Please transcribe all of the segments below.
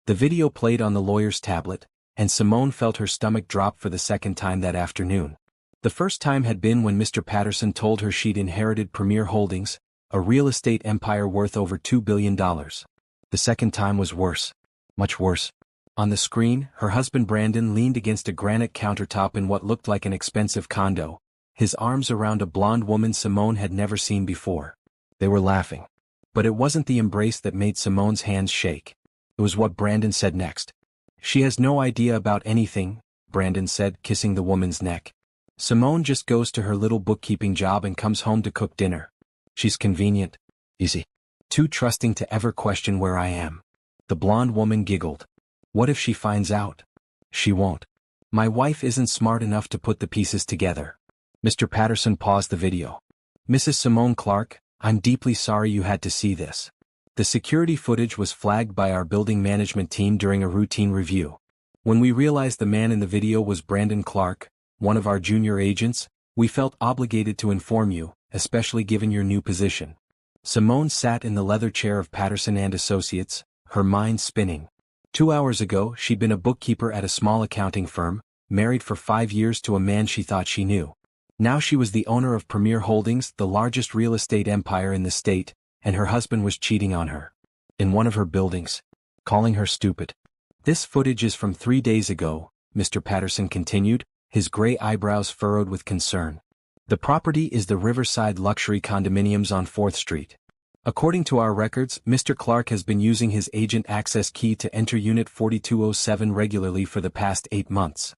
The video played on the lawyer's tablet, and Simone felt her stomach drop for the second time that afternoon. The first time had been when Mr. Patterson told her she'd inherited Premier Holdings, a real estate empire worth over $2 billion. The second time was worse. Much worse. On the screen, her husband Brandon leaned against a granite countertop in what looked like an expensive condo, his arms around a blonde woman Simone had never seen before. They were laughing. But it wasn't the embrace that made Simone's hands shake. It was what Brandon said next. "She has no idea about anything," Brandon said, kissing the woman's neck. "Simone just goes to her little bookkeeping job and comes home to cook dinner. She's convenient, easy, too trusting to ever question where I am." The blonde woman giggled. "What if she finds out?" "She won't. My wife isn't smart enough to put the pieces together." Mr. Patterson paused the video. "Mrs. Simone Clark, I'm deeply sorry you had to see this. The security footage was flagged by our building management team during a routine review. When we realized the man in the video was Brandon Clark, one of our junior agents, we felt obligated to inform you, especially given your new position." Simone sat in the leather chair of Patterson and Associates, her mind spinning. 2 hours ago she'd been a bookkeeper at a small accounting firm, married for 5 years to a man she thought she knew. Now she was the owner of Premier Holdings, the largest real estate empire in the state, and her husband was cheating on her. In one of her buildings. Calling her stupid. "This footage is from 3 days ago," Mr. Patterson continued, his gray eyebrows furrowed with concern. "The property is the Riverside Luxury Condominiums on 4th Street. According to our records, Mr. Clark has been using his agent access key to enter Unit 4207 regularly for the past 8 months.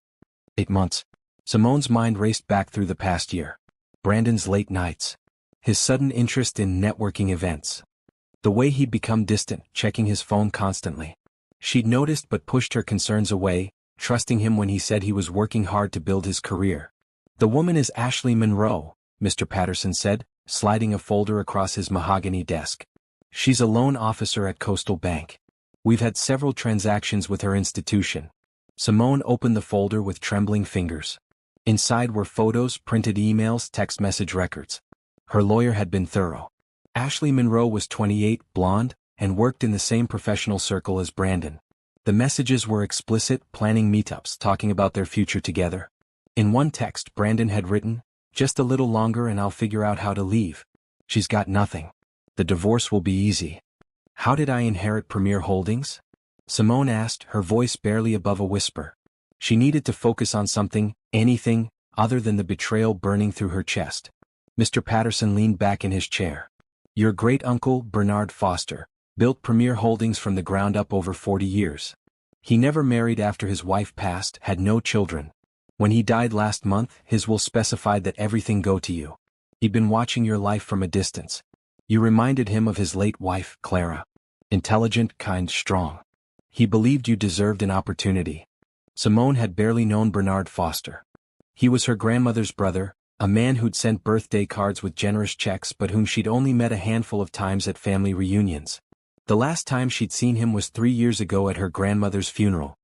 8 months. Simone's mind raced back through the past year. Brandon's late nights. His sudden interest in networking events. The way he'd become distant, checking his phone constantly. She'd noticed but pushed her concerns away, trusting him when he said he was working hard to build his career. "The woman is Ashley Monroe," Mr. Patterson said, sliding a folder across his mahogany desk. "She's a loan officer at Coastal Bank. We've had several transactions with her institution." Simone opened the folder with trembling fingers. Inside were photos, printed emails, text message records. Her lawyer had been thorough. Ashley Monroe was 28, blonde, and worked in the same professional circle as Brandon. The messages were explicit, planning meetups, talking about their future together. In one text Brandon had written, "Just a little longer and I'll figure out how to leave. She's got nothing. The divorce will be easy." "How did I inherit Premier Holdings?" Simone asked, her voice barely above a whisper. She needed to focus on something, anything, other than the betrayal burning through her chest. Mr. Patterson leaned back in his chair. "Your great-uncle, Bernard Foster, built Premier Holdings from the ground up over 40 years. He never married after his wife passed, had no children. When he died last month, his will specified that everything go to you. He'd been watching your life from a distance. You reminded him of his late wife, Clara. Intelligent, kind, strong. He believed you deserved an opportunity." Simone had barely known Bernard Foster. He was her grandmother's brother, a man who'd sent birthday cards with generous checks but whom she'd only met a handful of times at family reunions. The last time she'd seen him was 3 years ago at her grandmother's funeral.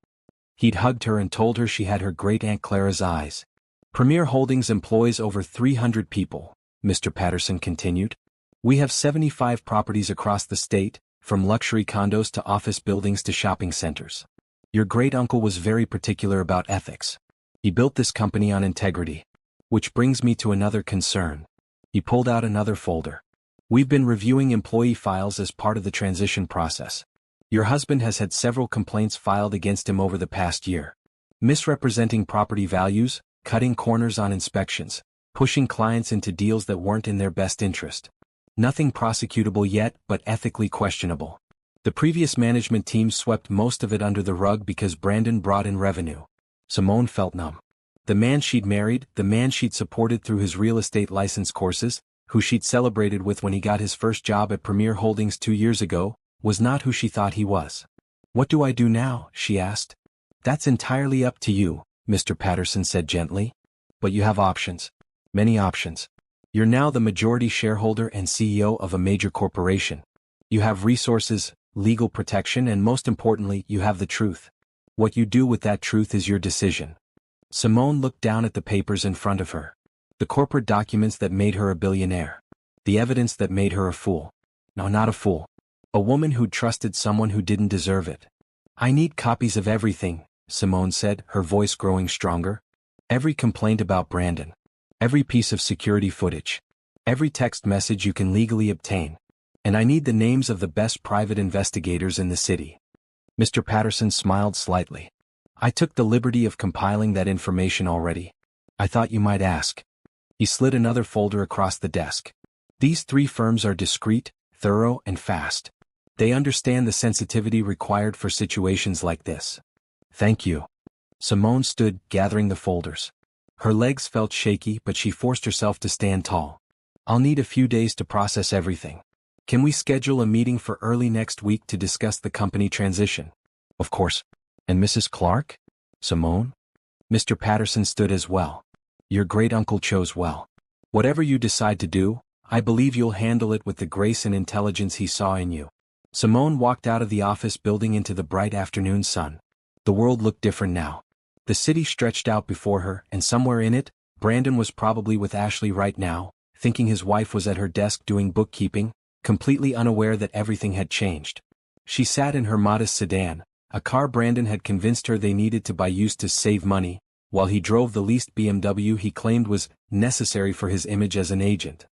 He'd hugged her and told her she had her great-aunt Clara's eyes. "Premier Holdings employs over 300 people," Mr. Patterson continued. "We have 75 properties across the state, from luxury condos to office buildings to shopping centers. Your great-uncle was very particular about ethics. He built this company on integrity. Which brings me to another concern." He pulled out another folder. "We've been reviewing employee files as part of the transition process. Your husband has had several complaints filed against him over the past year. Misrepresenting property values, cutting corners on inspections, pushing clients into deals that weren't in their best interest. Nothing prosecutable yet, but ethically questionable. The previous management team swept most of it under the rug because Brandon brought in revenue." Simone felt numb. The man she'd married, the man she'd supported through his real estate license courses, who she'd celebrated with when he got his first job at Premier Holdings 2 years ago, was not who she thought he was. "What do I do now?" she asked. "That's entirely up to you," Mr. Patterson said gently. "But you have options. Many options. You're now the majority shareholder and CEO of a major corporation. You have resources, legal protection, and most importantly, you have the truth. What you do with that truth is your decision." Simone looked down at the papers in front of her. The corporate documents that made her a billionaire. The evidence that made her a fool. No, not a fool. A woman who'd trusted someone who didn't deserve it. I need copies of everything, Simone said, her voice growing stronger. Every complaint about Brandon. Every piece of security footage. Every text message you can legally obtain. And I need the names of the best private investigators in the city. Mr. Patterson smiled slightly. I took the liberty of compiling that information already. I thought you might ask. He slid another folder across the desk. These 3 firms are discreet, thorough, and fast. They understand the sensitivity required for situations like this. Thank you. Simone stood, gathering the folders. Her legs felt shaky, but she forced herself to stand tall. I'll need a few days to process everything. Can we schedule a meeting for early next week to discuss the company transition? Of course. And Mrs. Clark? Simone? Mr. Patterson stood as well. Your great-uncle chose well. Whatever you decide to do, I believe you'll handle it with the grace and intelligence he saw in you. Simone walked out of the office building into the bright afternoon sun. The world looked different now. The city stretched out before her, and somewhere in it, Brandon was probably with Ashley right now, thinking his wife was at her desk doing bookkeeping, completely unaware that everything had changed. She sat in her modest sedan, a car Brandon had convinced her they needed to buy used to save money, while he drove the leased BMW he claimed was necessary for his image as an agent.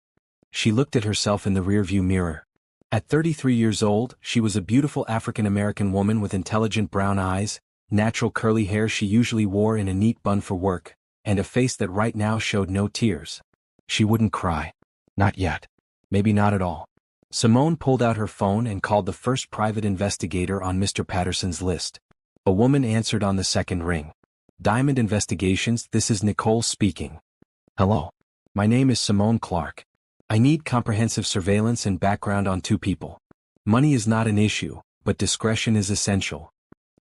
She looked at herself in the rearview mirror. At 33 years old, she was a beautiful African-American woman with intelligent brown eyes, natural curly hair she usually wore in a neat bun for work, and a face that right now showed no tears. She wouldn't cry. Not yet. Maybe not at all. Simone pulled out her phone and called the first private investigator on Mr. Patterson's list. A woman answered on the second ring. Diamond Investigations, this is Nicole speaking. Hello. My name is Simone Clark. I need comprehensive surveillance and background on 2 people. Money is not an issue, but discretion is essential.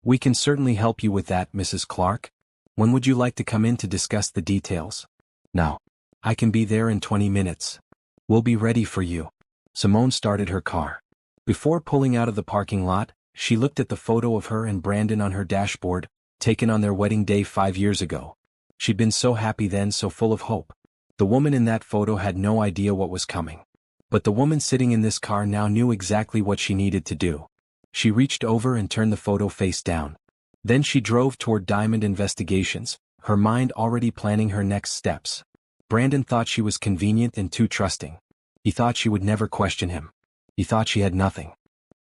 We can certainly help you with that, Mrs. Clark. When would you like to come in to discuss the details? Now. I can be there in 20 minutes. We'll be ready for you. Simone started her car. Before pulling out of the parking lot, she looked at the photo of her and Brandon on her dashboard, taken on their wedding day 5 years ago. She'd been so happy then, so full of hope. The woman in that photo had no idea what was coming. But the woman sitting in this car now knew exactly what she needed to do. She reached over and turned the photo face down. Then she drove toward Diamond Investigations, her mind already planning her next steps. Brandon thought she was convenient and too trusting. He thought she would never question him. He thought she had nothing.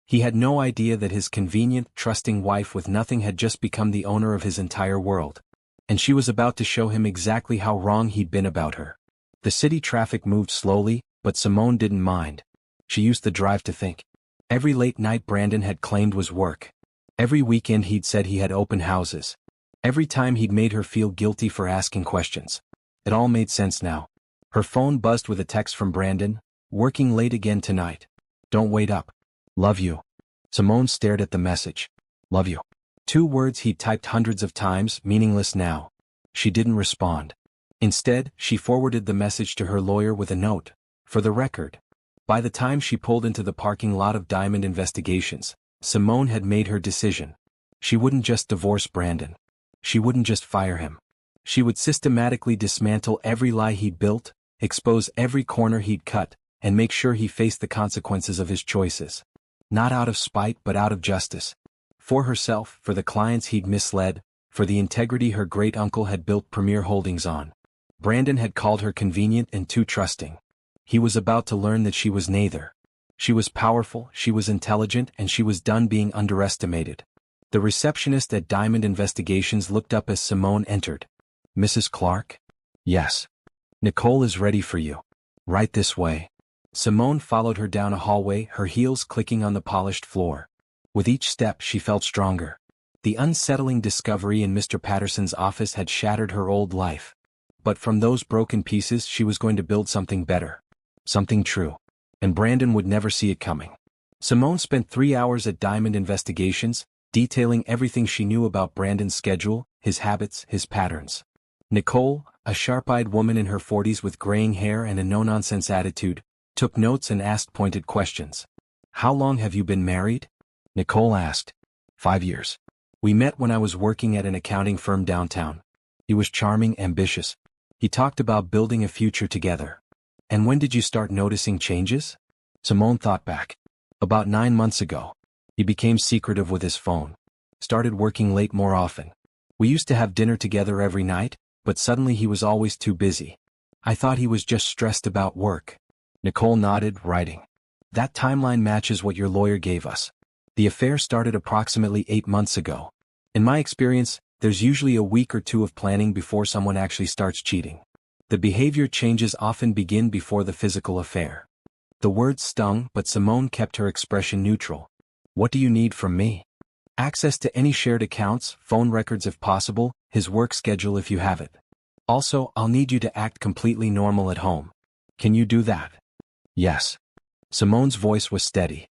He had no idea that his convenient, trusting wife with nothing had just become the owner of his entire world. And she was about to show him exactly how wrong he'd been about her. The city traffic moved slowly, but Simone didn't mind. She used the drive to think. Every late night Brandon had claimed was work. Every weekend he'd said he had open houses. Every time he'd made her feel guilty for asking questions. It all made sense now. Her phone buzzed with a text from Brandon. Working late again tonight. Don't wait up. Love you. Simone stared at the message. Love you. 2 words he'd typed hundreds of times, meaningless now. She didn't respond. Instead, she forwarded the message to her lawyer with a note. For the record. By the time she pulled into the parking lot of Diamond Investigations, Simone had made her decision. She wouldn't just divorce Brandon. She wouldn't just fire him. She would systematically dismantle every lie he'd built, expose every corner he'd cut, and make sure he faced the consequences of his choices. Not out of spite but out of justice. For herself, for the clients he'd misled, for the integrity her great-uncle had built Premier Holdings on. Brandon had called her convenient and too trusting. He was about to learn that she was neither. She was powerful, she was intelligent, and she was done being underestimated. The receptionist at Diamond Investigations looked up as Simone entered. Mrs. Clark? Yes. Nicole is ready for you. Right this way. Simone followed her down a hallway, her heels clicking on the polished floor. With each step she felt stronger. The unsettling discovery in Mr. Patterson's office had shattered her old life. But from those broken pieces she was going to build something better. Something true. And Brandon would never see it coming. Simone spent 3 hours at Diamond Investigations, detailing everything she knew about Brandon's schedule, his habits, his patterns. Nicole, a sharp-eyed woman in her 40s with graying hair and a no-nonsense attitude, took notes and asked pointed questions. How long have you been married? Nicole asked. 5 years. We met when I was working at an accounting firm downtown. He was charming, ambitious. He talked about building a future together. And when did you start noticing changes? Simone thought back. About 9 months ago. He became secretive with his phone. Started working late more often. We used to have dinner together every night, but suddenly he was always too busy. I thought he was just stressed about work. Nicole nodded, writing. That timeline matches what your lawyer gave us. The affair started approximately 8 months ago. In my experience, there's usually a week or two of planning before someone actually starts cheating. The behavior changes often begin before the physical affair. The words stung, but Simone kept her expression neutral. What do you need from me? Access to any shared accounts, phone records if possible, his work schedule if you have it. Also, I'll need you to act completely normal at home. Can you do that? Yes. Simone's voice was steady.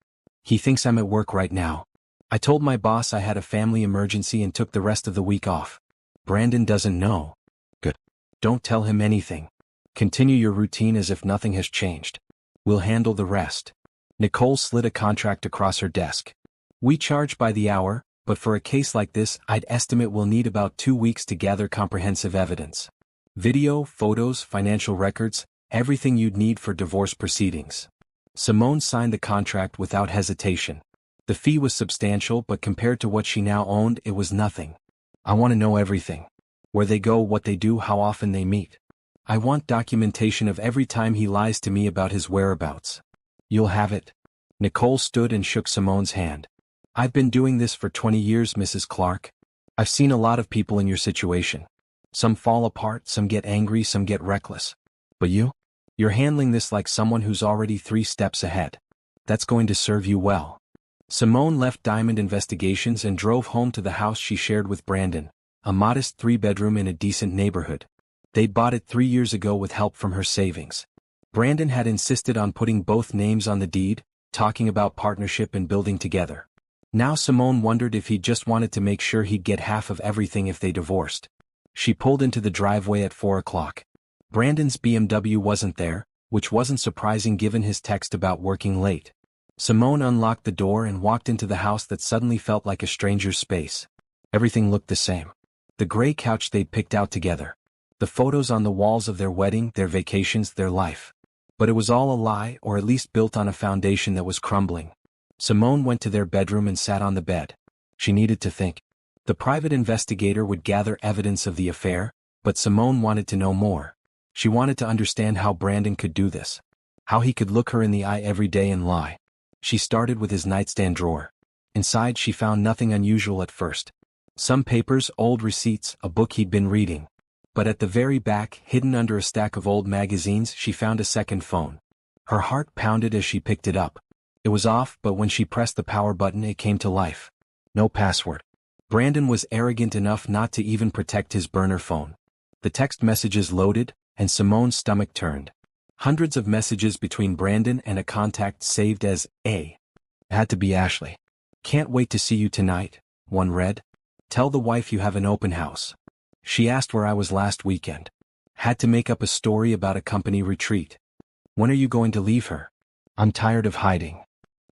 He thinks I'm at work right now. I told my boss I had a family emergency and took the rest of the week off. Brandon doesn't know. Good. Don't tell him anything. Continue your routine as if nothing has changed. We'll handle the rest. Nicole slid a contract across her desk. We charge by the hour, but for a case like this, I'd estimate we'll need about 2 weeks to gather comprehensive evidence. Video, photos, financial records, everything you'd need for divorce proceedings. Simone signed the contract without hesitation. The fee was substantial, but compared to what she now owned, it was nothing. I want to know everything. Where they go, what they do, how often they meet. I want documentation of every time he lies to me about his whereabouts. You'll have it. Nicole stood and shook Simone's hand. I've been doing this for 20 years, Mrs. Clark. I've seen a lot of people in your situation. Some fall apart, some get angry, some get reckless. But you're handling this like someone who's already 3 steps ahead. That's going to serve you well. Simone left Diamond Investigations and drove home to the house she shared with Brandon, a modest 3-bedroom in a decent neighborhood. They'd bought it 3 years ago with help from her savings. Brandon had insisted on putting both names on the deed, talking about partnership and building together. Now Simone wondered if he just wanted to make sure he'd get half of everything if they divorced. She pulled into the driveway at 4 o'clock. Brandon's BMW wasn't there, which wasn't surprising given his text about working late. Simone unlocked the door and walked into the house that suddenly felt like a stranger's space. Everything looked the same. The gray couch they'd picked out together. The photos on the walls of their wedding, their vacations, their life. But it was all a lie, or at least built on a foundation that was crumbling. Simone went to their bedroom and sat on the bed. She needed to think. The private investigator would gather evidence of the affair, but Simone wanted to know more. She wanted to understand how Brandon could do this. How he could look her in the eye every day and lie. She started with his nightstand drawer. Inside she found nothing unusual at first. Some papers, old receipts, a book he'd been reading. But at the very back, hidden under a stack of old magazines, she found a second phone. Her heart pounded as she picked it up. It was off, but when she pressed the power button it came to life. No password. Brandon was arrogant enough not to even protect his burner phone. The text messages loaded, and Simone's stomach turned. Hundreds of messages between Brandon and a contact saved as A. Had to be Ashley. Can't wait to see you tonight, one read. Tell the wife you have an open house. She asked where I was last weekend. Had to make up a story about a company retreat. When are you going to leave her? I'm tired of hiding.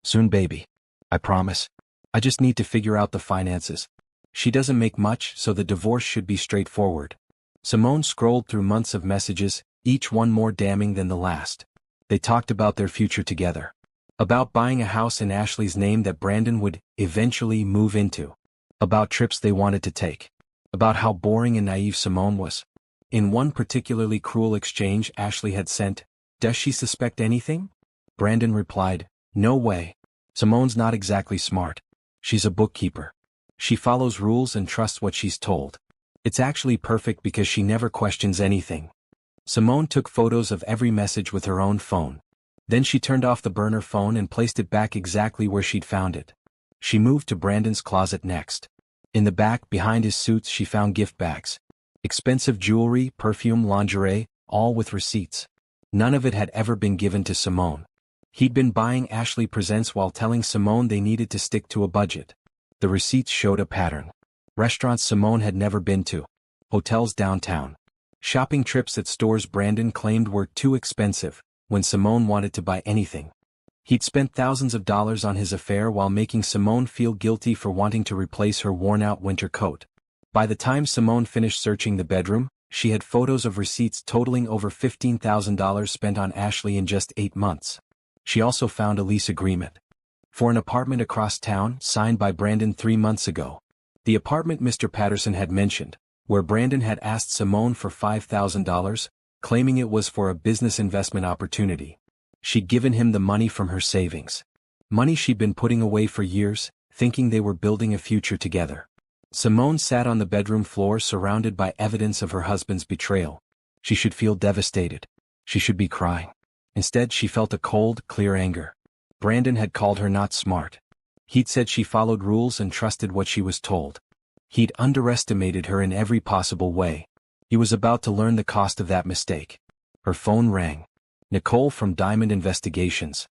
Soon, baby. I promise. I just need to figure out the finances. She doesn't make much, so the divorce should be straightforward. Simone scrolled through months of messages, each one more damning than the last. They talked about their future together. About buying a house in Ashley's name that Brandon would eventually move into. About trips they wanted to take. About how boring and naive Simone was. In one particularly cruel exchange Ashley had sent, "Does she suspect anything?" Brandon replied, "No way. Simone's not exactly smart. She's a bookkeeper. She follows rules and trusts what she's told. It's actually perfect because she never questions anything." Simone took photos of every message with her own phone. Then she turned off the burner phone and placed it back exactly where she'd found it. She moved to Brandon's closet next. In the back, behind his suits, she found gift bags. Expensive jewelry, perfume, lingerie, all with receipts. None of it had ever been given to Simone. He'd been buying Ashley presents while telling Simone they needed to stick to a budget. The receipts showed a pattern. Restaurants Simone had never been to. Hotels downtown. Shopping trips at stores Brandon claimed were too expensive, when Simone wanted to buy anything. He'd spent thousands of dollars on his affair while making Simone feel guilty for wanting to replace her worn-out winter coat. By the time Simone finished searching the bedroom, she had photos of receipts totaling over $15,000 spent on Ashley in just 8 months. She also found a lease agreement for an apartment across town, signed by Brandon 3 months ago. The apartment Mr. Patterson had mentioned, where Brandon had asked Simone for $5,000, claiming it was for a business investment opportunity. She'd given him the money from her savings. Money she'd been putting away for years, thinking they were building a future together. Simone sat on the bedroom floor surrounded by evidence of her husband's betrayal. She should feel devastated. She should be crying. Instead, she felt a cold, clear anger. Brandon had called her not smart. He'd said she followed rules and trusted what she was told. He'd underestimated her in every possible way. He was about to learn the cost of that mistake. Her phone rang. Nicole from Diamond Investigations.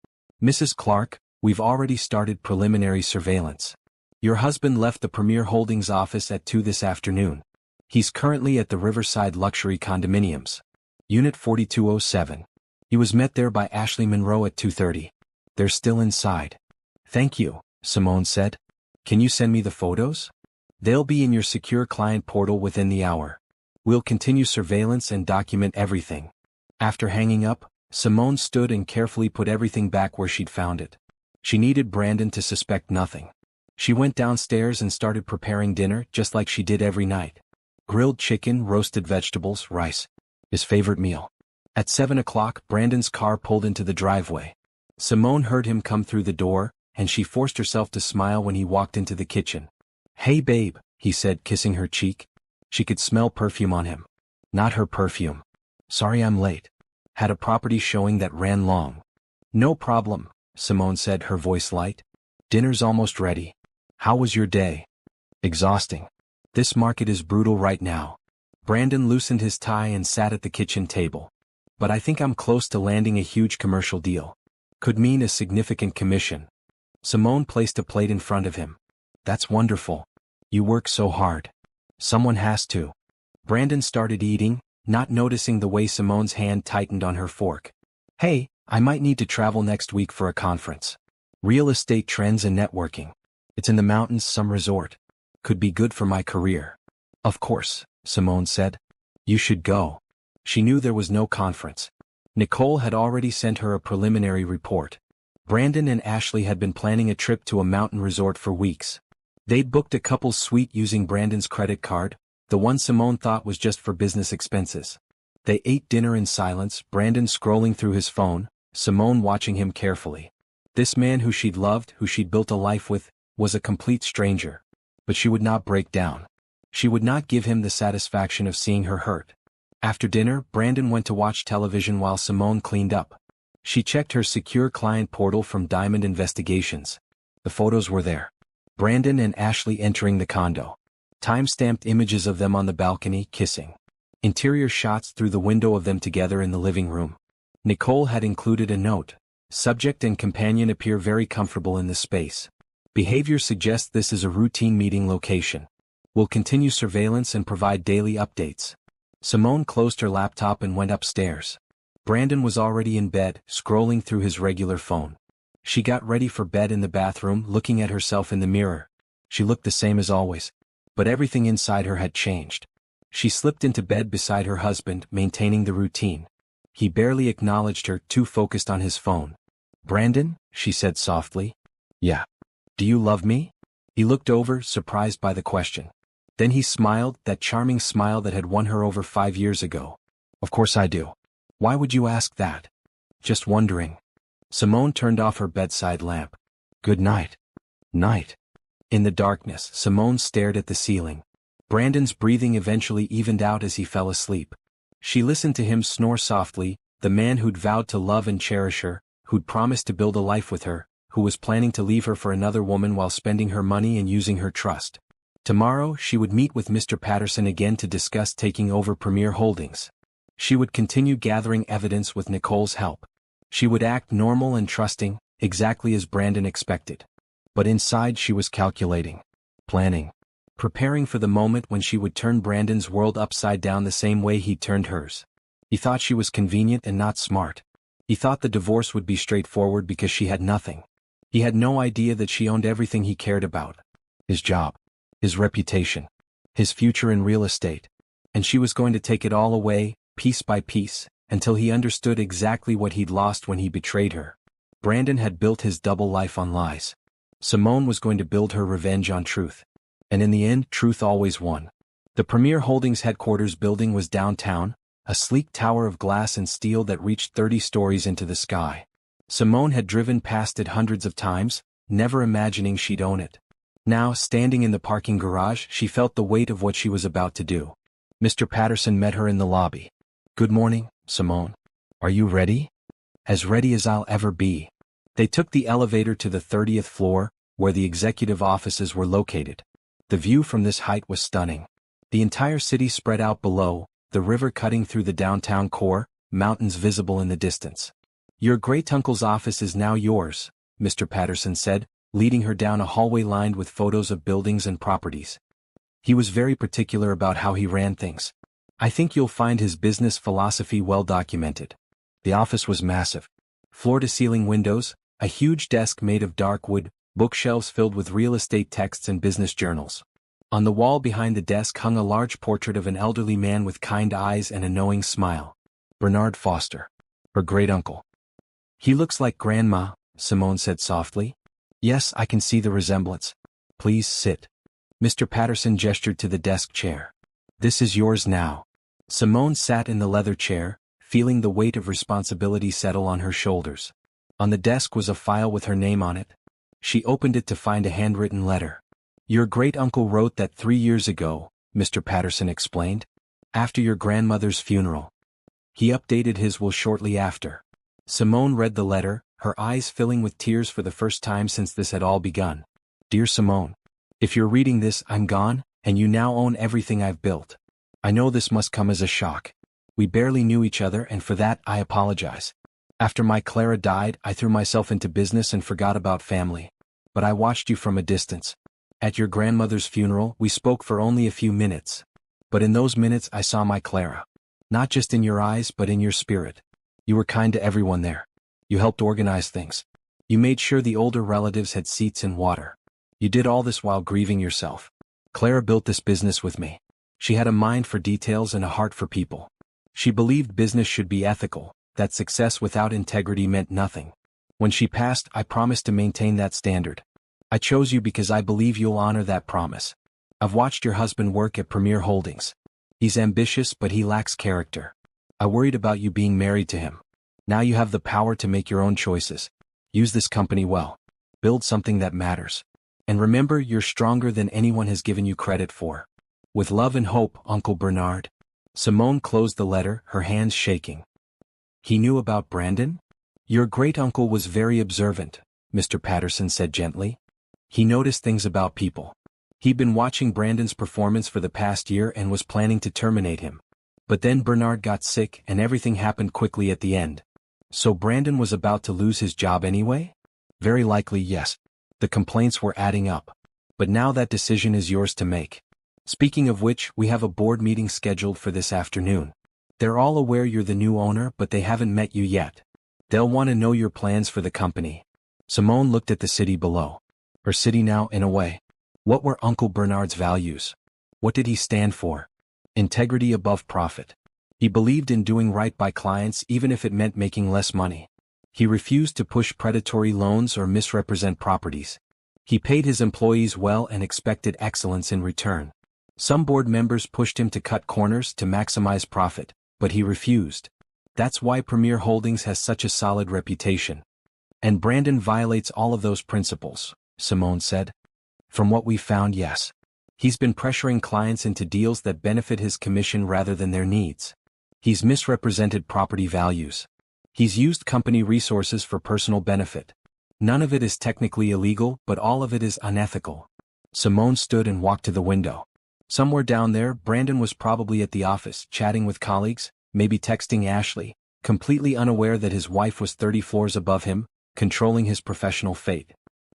Mrs. Clark, we've already started preliminary surveillance. Your husband left the Premier Holdings office at 2 this afternoon. He's currently at the Riverside Luxury Condominiums. Unit 4207. He was met there by Ashley Monroe at 2:30. They're still inside. Thank you, Simone said. Can you send me the photos? They'll be in your secure client portal within the hour. We'll continue surveillance and document everything. After hanging up, Simone stood and carefully put everything back where she'd found it. She needed Brandon to suspect nothing. She went downstairs and started preparing dinner just like she did every night. Grilled chicken, roasted vegetables, rice. His favorite meal. At 7 o'clock, Brandon's car pulled into the driveway. Simone heard him come through the door, and she forced herself to smile when he walked into the kitchen. Hey babe, he said, kissing her cheek. She could smell perfume on him. Not her perfume. Sorry I'm late. Had a property showing that ran long. No problem, Simone said, her voice light. Dinner's almost ready. How was your day? Exhausting. This market is brutal right now. Brandon loosened his tie and sat at the kitchen table. But I think I'm close to landing a huge commercial deal. Could mean a significant commission. Simone placed a plate in front of him. That's wonderful. You work so hard. Someone has to. Brandon started eating, not noticing the way Simone's hand tightened on her fork. Hey, I might need to travel next week for a conference. Real estate trends and networking. It's in the mountains, some resort. Could be good for my career. Of course, Simone said. You should go. She knew there was no conference. Nicole had already sent her a preliminary report. Brandon and Ashley had been planning a trip to a mountain resort for weeks. They'd booked a couple's suite using Brandon's credit card, the one Simone thought was just for business expenses. They ate dinner in silence, Brandon scrolling through his phone, Simone watching him carefully. This man who she'd loved, who she'd built a life with, was a complete stranger. But she would not break down. She would not give him the satisfaction of seeing her hurt. After dinner, Brandon went to watch television while Simone cleaned up. She checked her secure client portal from Diamond Investigations. The photos were there. Brandon and Ashley entering the condo. Time-stamped images of them on the balcony, kissing. Interior shots through the window of them together in the living room. Nicole had included a note. Subject and companion appear very comfortable in this space. Behavior suggests this is a routine meeting location. We'll continue surveillance and provide daily updates. Simone closed her laptop and went upstairs. Brandon was already in bed, scrolling through his regular phone. She got ready for bed in the bathroom, looking at herself in the mirror. She looked the same as always. But everything inside her had changed. She slipped into bed beside her husband, maintaining the routine. He barely acknowledged her, too focused on his phone. Brandon, she said softly. Yeah. Do you love me? He looked over, surprised by the question. Then he smiled, that charming smile that had won her over 5 years ago. Of course I do. Why would you ask that? Just wondering. Simone turned off her bedside lamp. Good night. Night. In the darkness, Simone stared at the ceiling. Brandon's breathing eventually evened out as he fell asleep. She listened to him snore softly, the man who'd vowed to love and cherish her, who'd promised to build a life with her, who was planning to leave her for another woman while spending her money and using her trust. Tomorrow, she would meet with Mr. Patterson again to discuss taking over Premier Holdings. She would continue gathering evidence with Nicole's help. She would act normal and trusting, exactly as Brandon expected. But inside she was calculating, planning, preparing for the moment when she would turn Brandon's world upside down the same way he'd turned hers. He thought she was convenient and not smart. He thought the divorce would be straightforward because she had nothing. He had no idea that she owned everything he cared about. His job, his reputation, his future in real estate. And she was going to take it all away, piece by piece, until he understood exactly what he'd lost when he betrayed her. Brandon had built his double life on lies. Simone was going to build her revenge on truth. And in the end, truth always won. The Premier Holdings headquarters building was downtown, a sleek tower of glass and steel that reached 30 stories into the sky. Simone had driven past it hundreds of times, never imagining she'd own it. Now, standing in the parking garage, she felt the weight of what she was about to do. Mr. Patterson met her in the lobby. "Good morning, Simone. Are you ready?" "As ready as I'll ever be." They took the elevator to the 30th floor, where the executive offices were located. The view from this height was stunning. The entire city spread out below, the river cutting through the downtown core, mountains visible in the distance. "Your great-uncle's office is now yours," Mr. Patterson said, leading her down a hallway lined with photos of buildings and properties. He was very particular about how he ran things. "I think you'll find his business philosophy well documented." The office was massive. Floor-to-ceiling windows, a huge desk made of dark wood, bookshelves filled with real estate texts and business journals. On the wall behind the desk hung a large portrait of an elderly man with kind eyes and a knowing smile. Bernard Foster. Her great-uncle. "He looks like Grandma," Simone said softly. "Yes, I can see the resemblance. Please sit." Mr. Patterson gestured to the desk chair. "This is yours now." Simone sat in the leather chair, feeling the weight of responsibility settle on her shoulders. On the desk was a file with her name on it. She opened it to find a handwritten letter. "Your great-uncle wrote that 3 years ago," Mr. Patterson explained. "After your grandmother's funeral. He updated his will shortly after." Simone read the letter, her eyes filling with tears for the first time since this had all begun. "Dear Simone, if you're reading this, I'm gone, and you now own everything I've built. I know this must come as a shock. We barely knew each other, and for that I apologize. After my Clara died, I threw myself into business and forgot about family. But I watched you from a distance. At your grandmother's funeral, we spoke for only a few minutes. But in those minutes I saw my Clara. Not just in your eyes but in your spirit. You were kind to everyone there. You helped organize things. You made sure the older relatives had seats and water. You did all this while grieving yourself. Clara built this business with me. She had a mind for details and a heart for people. She believed business should be ethical, that success without integrity meant nothing. When she passed, I promised to maintain that standard. I chose you because I believe you'll honor that promise. I've watched your husband work at Premier Holdings. He's ambitious but he lacks character. I worried about you being married to him. Now you have the power to make your own choices. Use this company well. Build something that matters. And remember, you're stronger than anyone has given you credit for. With love and hope, Uncle Bernard." Simone closed the letter, her hands shaking. "He knew about Brandon?" "Your great-uncle was very observant," Mr. Patterson said gently. "He noticed things about people. He'd been watching Brandon's performance for the past year and was planning to terminate him. But then Bernard got sick and everything happened quickly at the end. So Brandon was about to lose his job anyway?" "Very likely, yes. The complaints were adding up. But now that decision is yours to make. Speaking of which, we have a board meeting scheduled for this afternoon. They're all aware you're the new owner, but they haven't met you yet. They'll want to know your plans for the company." Simone looked at the city below. Her city now, in a way. What were Uncle Bernard's values? What did he stand for? Integrity above profit. He believed in doing right by clients even if it meant making less money. He refused to push predatory loans or misrepresent properties. He paid his employees well and expected excellence in return. Some board members pushed him to cut corners to maximize profit, but he refused. That's why Premier Holdings has such a solid reputation. And Brandon violates all of those principles, Simone said. From what we've found, yes. He's been pressuring clients into deals that benefit his commission rather than their needs. He's misrepresented property values. He's used company resources for personal benefit. None of it is technically illegal, but all of it is unethical. Simone stood and walked to the window. Somewhere down there, Brandon was probably at the office, chatting with colleagues, maybe texting Ashley, completely unaware that his wife was 30 floors above him, controlling his professional fate.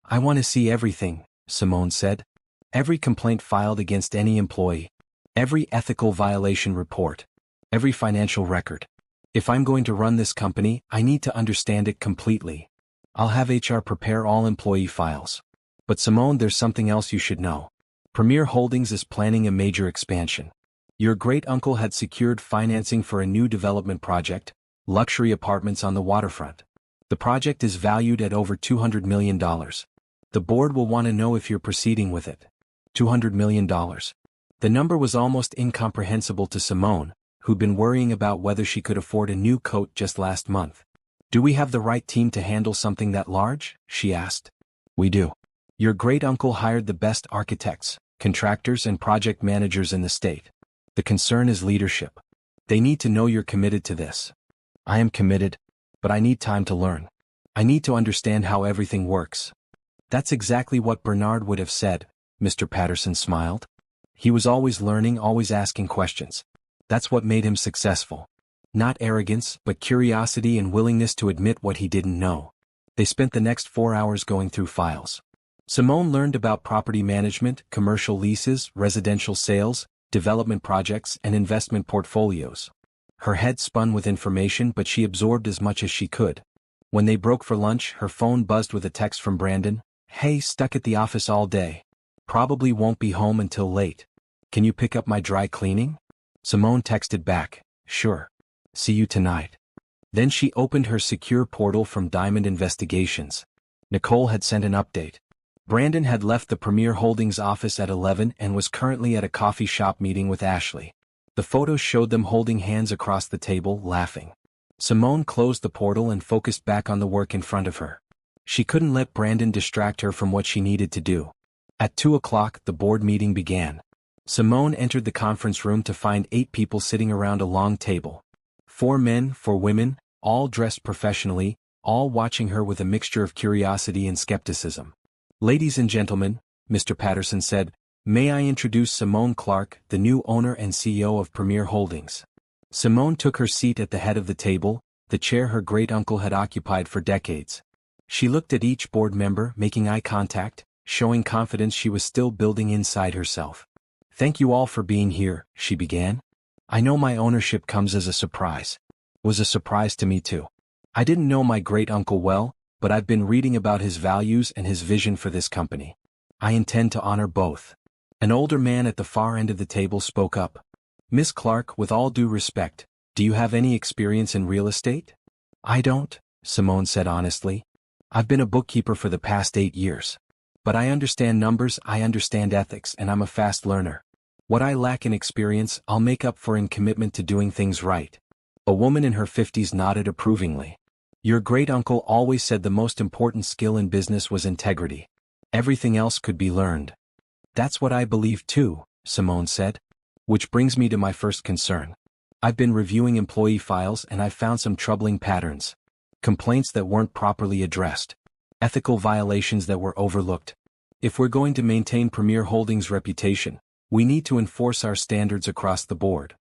"I want to see everything," Simone said. "Every complaint filed against any employee. Every ethical violation report. Every financial record. If I'm going to run this company, I need to understand it completely. I'll have HR prepare all employee files. But Simone, there's something else you should know. Premier Holdings is planning a major expansion. Your great-uncle had secured financing for a new development project, luxury apartments on the waterfront. The project is valued at over $200 million. The board will want to know if you're proceeding with it. $200 million. The number was almost incomprehensible to Simone, who'd been worrying about whether she could afford a new coat just last month. Do we have the right team to handle something that large? She asked. We do. Your great-uncle hired the best architects, contractors and project managers in the state. The concern is leadership. They need to know you're committed to this. I am committed, but I need time to learn. I need to understand how everything works. That's exactly what Bernard would have said, Mr. Patterson smiled. He was always learning, always asking questions. That's what made him successful. Not arrogance, but curiosity and willingness to admit what he didn't know. They spent the next 4 hours going through files. Simone learned about property management, commercial leases, residential sales, development projects, and investment portfolios. Her head spun with information, but she absorbed as much as she could. When they broke for lunch, her phone buzzed with a text from Brandon. Hey, stuck at the office all day. Probably won't be home until late. Can you pick up my dry cleaning? Simone texted back, sure. See you tonight. Then she opened her secure portal from Diamond Investigations. Nicole had sent an update. Brandon had left the Premier Holdings office at 11 and was currently at a coffee shop meeting with Ashley. The photos showed them holding hands across the table, laughing. Simone closed the portal and focused back on the work in front of her. She couldn't let Brandon distract her from what she needed to do. At 2 o'clock, the board meeting began. Simone entered the conference room to find 8 people sitting around a long table. 4 men, 4 women, all dressed professionally, all watching her with a mixture of curiosity and skepticism. Ladies and gentlemen, Mr. Patterson said, may I introduce Simone Clark, the new owner and CEO of Premier Holdings. Simone took her seat at the head of the table, the chair her great-uncle had occupied for decades. She looked at each board member, making eye contact, showing confidence she was still building inside herself. Thank you all for being here, she began. I know my ownership comes as a surprise. It was a surprise to me too. I didn't know my great-uncle well, but I've been reading about his values and his vision for this company. I intend to honor both. An older man at the far end of the table spoke up. Miss Clark, with all due respect, do you have any experience in real estate? I don't, Simone said honestly. I've been a bookkeeper for the past 8 years. But I understand numbers, I understand ethics, and I'm a fast learner. What I lack in experience, I'll make up for in commitment to doing things right. A woman in her 50s nodded approvingly. Your great-uncle always said the most important skill in business was integrity. Everything else could be learned. That's what I believe too, Simone said. Which brings me to my first concern. I've been reviewing employee files and I've found some troubling patterns. Complaints that weren't properly addressed. Ethical violations that were overlooked. If we're going to maintain Premier Holdings' reputation, we need to enforce our standards across the board.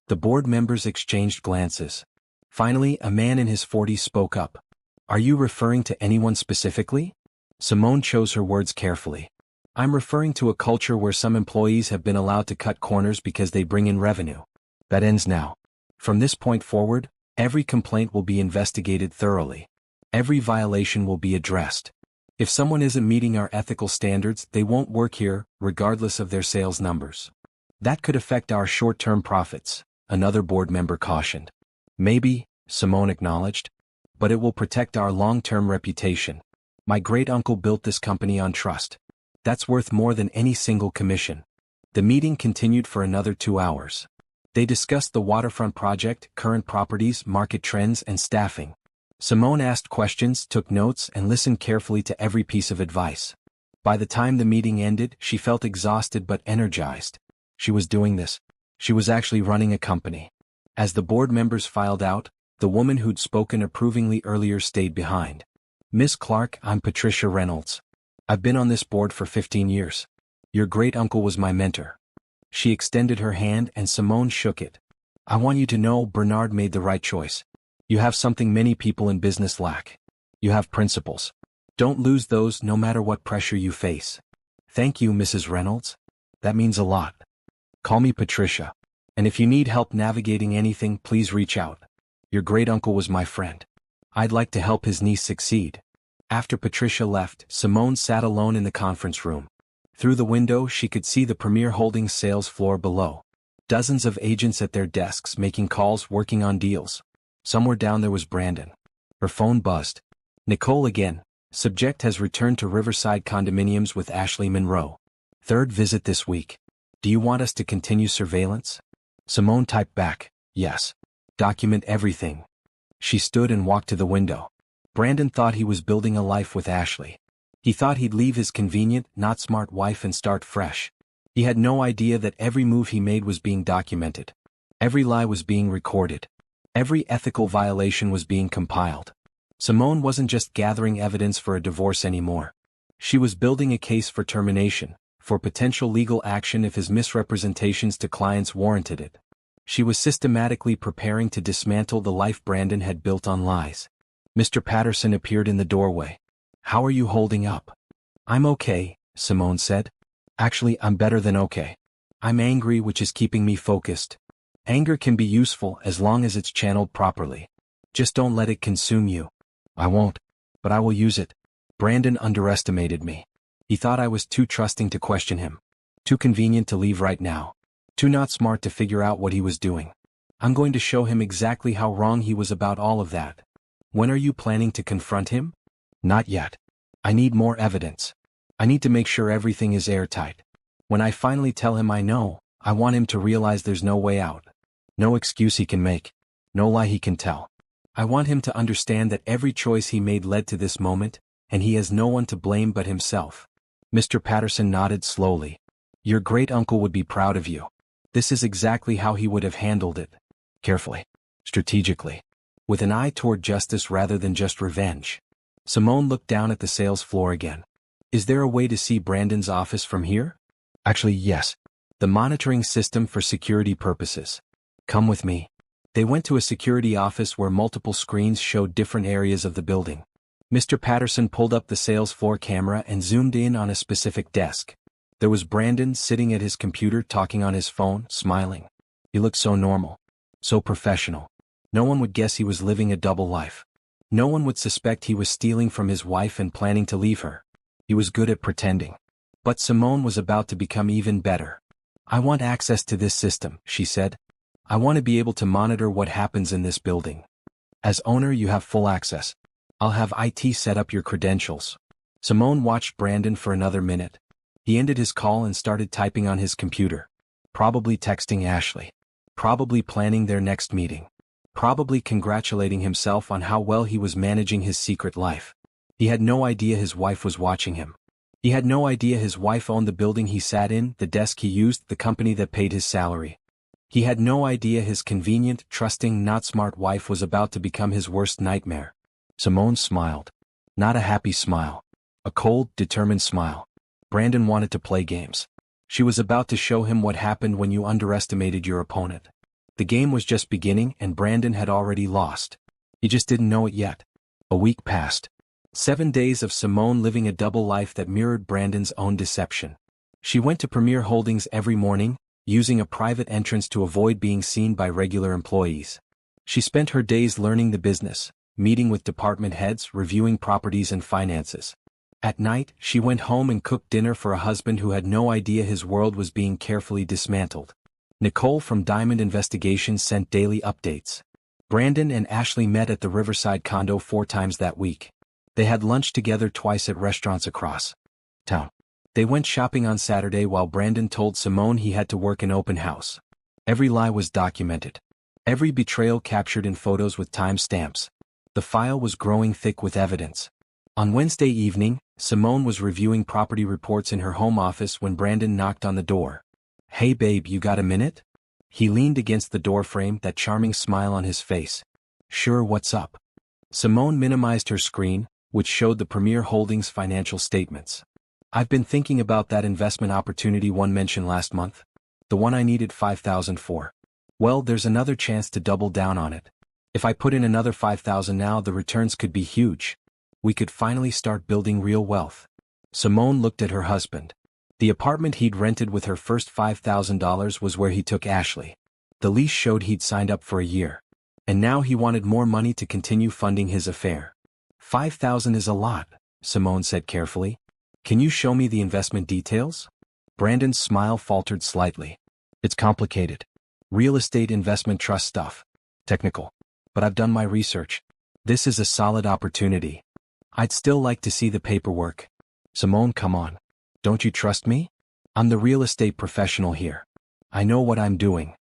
The board members exchanged glances. Finally, a man in his 40s spoke up. Are you referring to anyone specifically? Simone chose her words carefully. I'm referring to a culture where some employees have been allowed to cut corners because they bring in revenue. That ends now. From this point forward, every complaint will be investigated thoroughly. Every violation will be addressed. If someone isn't meeting our ethical standards, they won't work here, regardless of their sales numbers. That could affect our short-term profits, another board member cautioned. Maybe, Simone acknowledged, but it will protect our long-term reputation. My great-uncle built this company on trust. That's worth more than any single commission. The meeting continued for another 2 hours. They discussed the waterfront project, current properties, market trends, and staffing. Simone asked questions, took notes, and listened carefully to every piece of advice. By the time the meeting ended, she felt exhausted but energized. She was doing this. She was actually running a company. As the board members filed out, the woman who'd spoken approvingly earlier stayed behind. Miss Clark, I'm Patricia Reynolds. I've been on this board for 15 years. Your great-uncle was my mentor. She extended her hand and Simone shook it. I want you to know Bernard made the right choice. You have something many people in business lack. You have principles. Don't lose those no matter what pressure you face. Thank you, Mrs. Reynolds. That means a lot. Call me Patricia. And if you need help navigating anything, please reach out. Your great-uncle was my friend. I'd like to help his niece succeed. After Patricia left, Simone sat alone in the conference room. Through the window, she could see the Premier Holdings sales floor below. Dozens of agents at their desks making calls, working on deals. Somewhere down there was Brandon. Her phone buzzed. Nicole again. Subject has returned to Riverside Condominiums with Ashley Monroe. Third visit this week. Do you want us to continue surveillance? Simone typed back, yes. Document everything. She stood and walked to the window. Brandon thought he was building a life with Ashley. He thought he'd leave his convenient, not smart wife and start fresh. He had no idea that every move he made was being documented. Every lie was being recorded. Every ethical violation was being compiled. Simone wasn't just gathering evidence for a divorce anymore. She was building a case for termination, for potential legal action if his misrepresentations to clients warranted it. She was systematically preparing to dismantle the life Brandon had built on lies. Mr. Patterson appeared in the doorway. How are you holding up? I'm okay, Simone said. Actually, I'm better than okay. I'm angry, which is keeping me focused. Anger can be useful as long as it's channeled properly. Just don't let it consume you. I won't, but I will use it. Brandon underestimated me. He thought I was too trusting to question him. Too convenient to leave right now. Too not smart to figure out what he was doing. I'm going to show him exactly how wrong he was about all of that. When are you planning to confront him? Not yet. I need more evidence. I need to make sure everything is airtight. When I finally tell him I know, I want him to realize there's no way out. No excuse he can make. No lie he can tell. I want him to understand that every choice he made led to this moment, and he has no one to blame but himself. Mr. Patterson nodded slowly. Your great-uncle would be proud of you. This is exactly how he would have handled it. Carefully. Strategically. With an eye toward justice rather than just revenge. Simone looked down at the sales floor again. Is there a way to see Brandon's office from here? Actually, yes. The monitoring system for security purposes. Come with me. They went to a security office where multiple screens showed different areas of the building. Mr. Patterson pulled up the sales floor camera and zoomed in on a specific desk. There was Brandon sitting at his computer talking on his phone, smiling. He looked so normal. So professional. No one would guess he was living a double life. No one would suspect he was stealing from his wife and planning to leave her. He was good at pretending. But Simone was about to become even better. I want access to this system, she said. I want to be able to monitor what happens in this building. As owner, you have full access. I'll have IT set up your credentials. Simone watched Brandon for another minute. He ended his call and started typing on his computer. Probably texting Ashley. Probably planning their next meeting. Probably congratulating himself on how well he was managing his secret life. He had no idea his wife was watching him. He had no idea his wife owned the building he sat in, the desk he used, the company that paid his salary. He had no idea his convenient, trusting, not smart wife was about to become his worst nightmare. Simone smiled. Not a happy smile. A cold, determined smile. Brandon wanted to play games. She was about to show him what happened when you underestimated your opponent. The game was just beginning and Brandon had already lost. He just didn't know it yet. A week passed. 7 days of Simone living a double life that mirrored Brandon's own deception. She went to Premier Holdings every morning, using a private entrance to avoid being seen by regular employees. She spent her days learning the business, meeting with department heads, reviewing properties and finances. At night, she went home and cooked dinner for a husband who had no idea his world was being carefully dismantled. Nicole from Diamond Investigations sent daily updates. Brandon and Ashley met at the Riverside condo 4 times that week. They had lunch together twice at restaurants across town. They went shopping on Saturday while Brandon told Simone he had to work an open house. Every lie was documented. Every betrayal captured in photos with time stamps. The file was growing thick with evidence. On Wednesday evening, Simone was reviewing property reports in her home office when Brandon knocked on the door. Hey babe, you got a minute? He leaned against the doorframe, that charming smile on his face. Sure, what's up? Simone minimized her screen, which showed the Premier Holdings financial statements. I've been thinking about that investment opportunity one mentioned last month. The one I needed $5,000 for. Well, there's another chance to double down on it. If I put in another $5,000 now, the returns could be huge. We could finally start building real wealth. Simone looked at her husband. The apartment he'd rented with her first $5,000 was where he took Ashley. The lease showed he'd signed up for a year. And now he wanted more money to continue funding his affair. $5,000 is a lot, Simone said carefully. Can you show me the investment details? Brandon's smile faltered slightly. It's complicated. Real estate investment trust stuff. Technical. But I've done my research. This is a solid opportunity. I'd still like to see the paperwork. Simone, come on. Don't you trust me? I'm the real estate professional here. I know what I'm doing.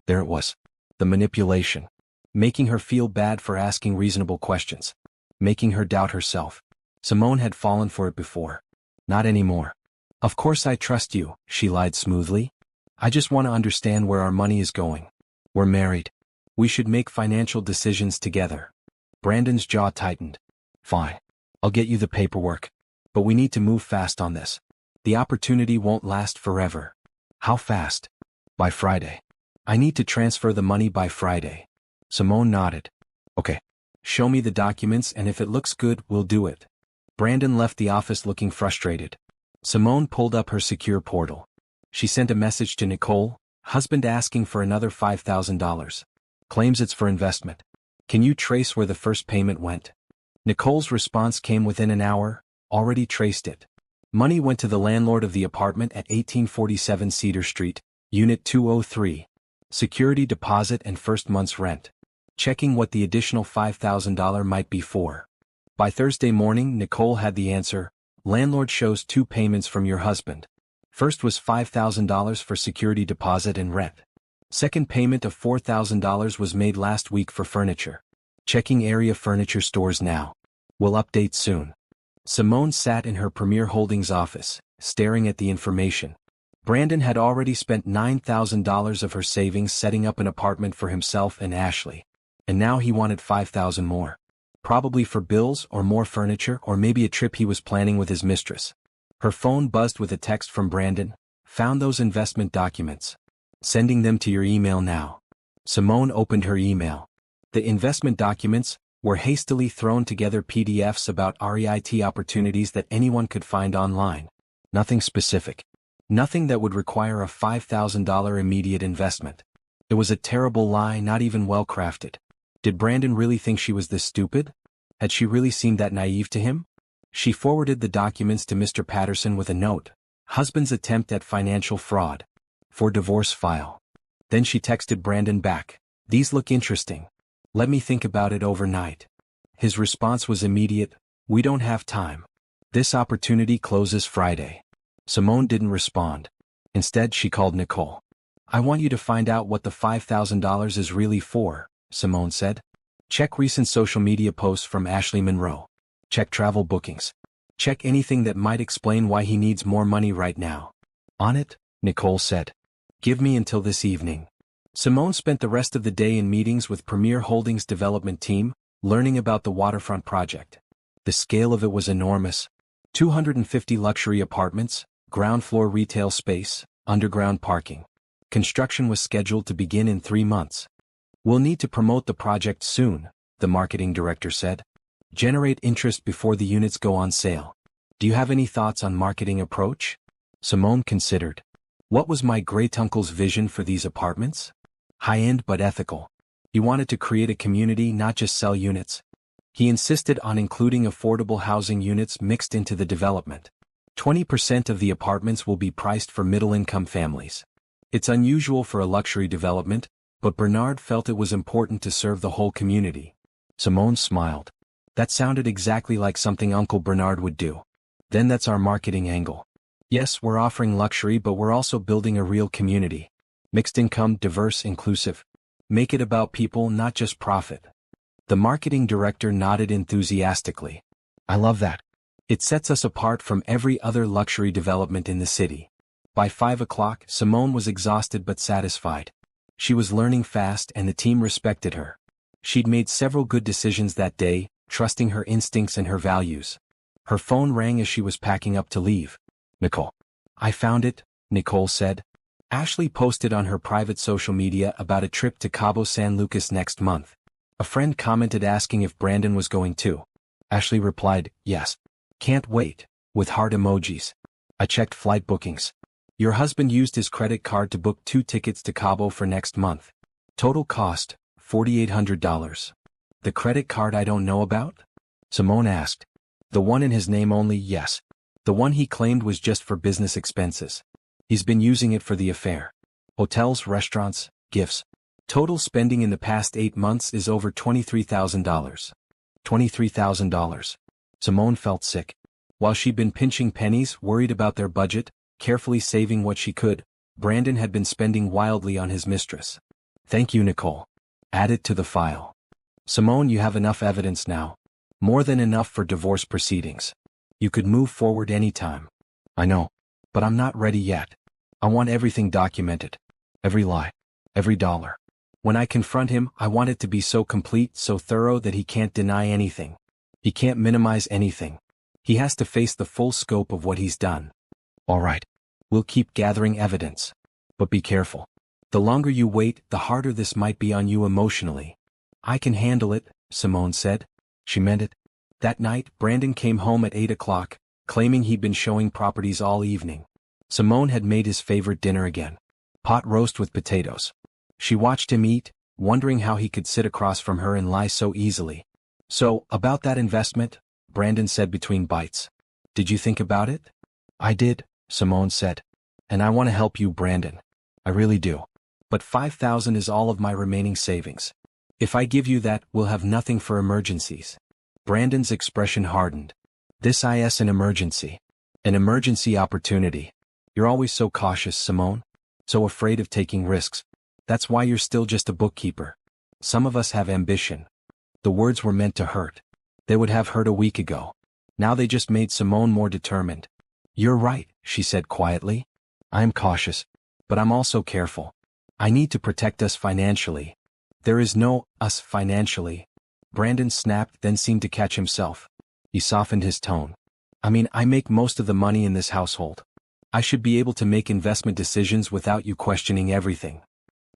There it was. The manipulation. Making her feel bad for asking reasonable questions. Making her doubt herself. Simone had fallen for it before. Not anymore. Of course I trust you, she lied smoothly. I just want to understand where our money is going. We're married. We should make financial decisions together. Brandon's jaw tightened. Fine. I'll get you the paperwork. But we need to move fast on this. The opportunity won't last forever. How fast? By Friday. I need to transfer the money by Friday. Simone nodded. Okay. Show me the documents and if it looks good, we'll do it. Brandon left the office looking frustrated. Simone pulled up her secure portal. She sent a message to Nicole, husband asking for another $5,000. Claims it's for investment. Can you trace where the first payment went? Nicole's response came within an hour, already traced it. Money went to the landlord of the apartment at 1847 Cedar Street, Unit 203. Security deposit and first month's rent. Checking what the additional $5,000 might be for. By Thursday morning, Nicole had the answer. Landlord shows 2 payments from your husband. First was $5,000 for security deposit and rent. Second payment of $4,000 was made last week for furniture. Checking area furniture stores now. Will update soon. Simone sat in her Premier Holdings office, staring at the information. Brandon had already spent $9,000 of her savings setting up an apartment for himself and Ashley. And now he wanted $5,000 more. Probably for bills or more furniture or maybe a trip he was planning with his mistress. Her phone buzzed with a text from Brandon. Found those investment documents. Sending them to your email now. Simone opened her email. The investment documents were hastily thrown together PDFs about REIT opportunities that anyone could find online. Nothing specific. Nothing that would require a $5,000 immediate investment. It was a terrible lie, not even well crafted. Did Brandon really think she was this stupid? Had she really seemed that naive to him? She forwarded the documents to Mr. Patterson with a note. Husband's attempt at financial fraud. For divorce file. Then she texted Brandon back. These look interesting. Let me think about it overnight. His response was immediate. We don't have time. This opportunity closes Friday. Simone didn't respond. Instead, she called Nicole. I want you to find out what the $5,000 is really for, Simone said. Check recent social media posts from Ashley Monroe. Check travel bookings. Check anything that might explain why he needs more money right now. On it, Nicole said. Give me until this evening. Simone spent the rest of the day in meetings with Premier Holdings development team, learning about the waterfront project. The scale of it was enormous. 250 luxury apartments, ground floor retail space, underground parking. Construction was scheduled to begin in 3 months. We'll need to promote the project soon, the marketing director said. Generate interest before the units go on sale. Do you have any thoughts on marketing approach? Simone considered. What was my great-uncle's vision for these apartments? High-end but ethical. He wanted to create a community, not just sell units. He insisted on including affordable housing units mixed into the development. 20% of the apartments will be priced for middle-income families. It's unusual for a luxury development, but Bernard felt it was important to serve the whole community. Simone smiled. That sounded exactly like something Uncle Bernard would do. Then that's our marketing angle. Yes, we're offering luxury, but we're also building a real community. Mixed income, diverse, inclusive. Make it about people, not just profit. The marketing director nodded enthusiastically. I love that. It sets us apart from every other luxury development in the city. By 5 o'clock, Simone was exhausted but satisfied. She was learning fast and the team respected her. She'd made several good decisions that day, trusting her instincts and her values. Her phone rang as she was packing up to leave. Nicole. I found it, Nicole said. Ashley posted on her private social media about a trip to Cabo San Lucas next month. A friend commented asking if Brandon was going too. Ashley replied, yes. Can't wait, with heart emojis. I checked flight bookings. Your husband used his credit card to book 2 tickets to Cabo for next month. Total cost, $4,800. The credit card I don't know about? Simone asked. The one in his name only, yes. The one he claimed was just for business expenses. He's been using it for the affair. Hotels, restaurants, gifts. Total spending in the past 8 months is over $23,000. $23,000. Simone felt sick. While she'd been pinching pennies, worried about their budget, carefully saving what she could. Brandon had been spending wildly on his mistress. Thank you, Nicole. Add it to the file. Simone, you have enough evidence now. More than enough for divorce proceedings. You could move forward anytime. I know. But I'm not ready yet. I want everything documented. Every lie. Every dollar. When I confront him, I want it to be so complete, so thorough that he can't deny anything. He can't minimize anything. He has to face the full scope of what he's done. All right. We'll keep gathering evidence. But be careful. The longer you wait, the harder this might be on you emotionally. I can handle it, Simone said. She meant it. That night, Brandon came home at 8 o'clock, claiming he'd been showing properties all evening. Simone had made his favorite dinner again. Pot roast with potatoes. She watched him eat, wondering how he could sit across from her and lie so easily. So, about that investment, Brandon said between bites. Did you think about it? I did, Simone said. And I want to help you, Brandon. I really do. But $5,000 is all of my remaining savings. If I give you that, we'll have nothing for emergencies. Brandon's expression hardened. This is an emergency. An emergency opportunity. You're always so cautious, Simone. So afraid of taking risks. That's why you're still just a bookkeeper. Some of us have ambition. The words were meant to hurt. They would have hurt a week ago. Now they just made Simone more determined. You're right, she said quietly. I am cautious. But I'm also careful. I need to protect us financially. There is no us financially. Brandon snapped, then seemed to catch himself. He softened his tone. I make most of the money in this household. I should be able to make investment decisions without you questioning everything.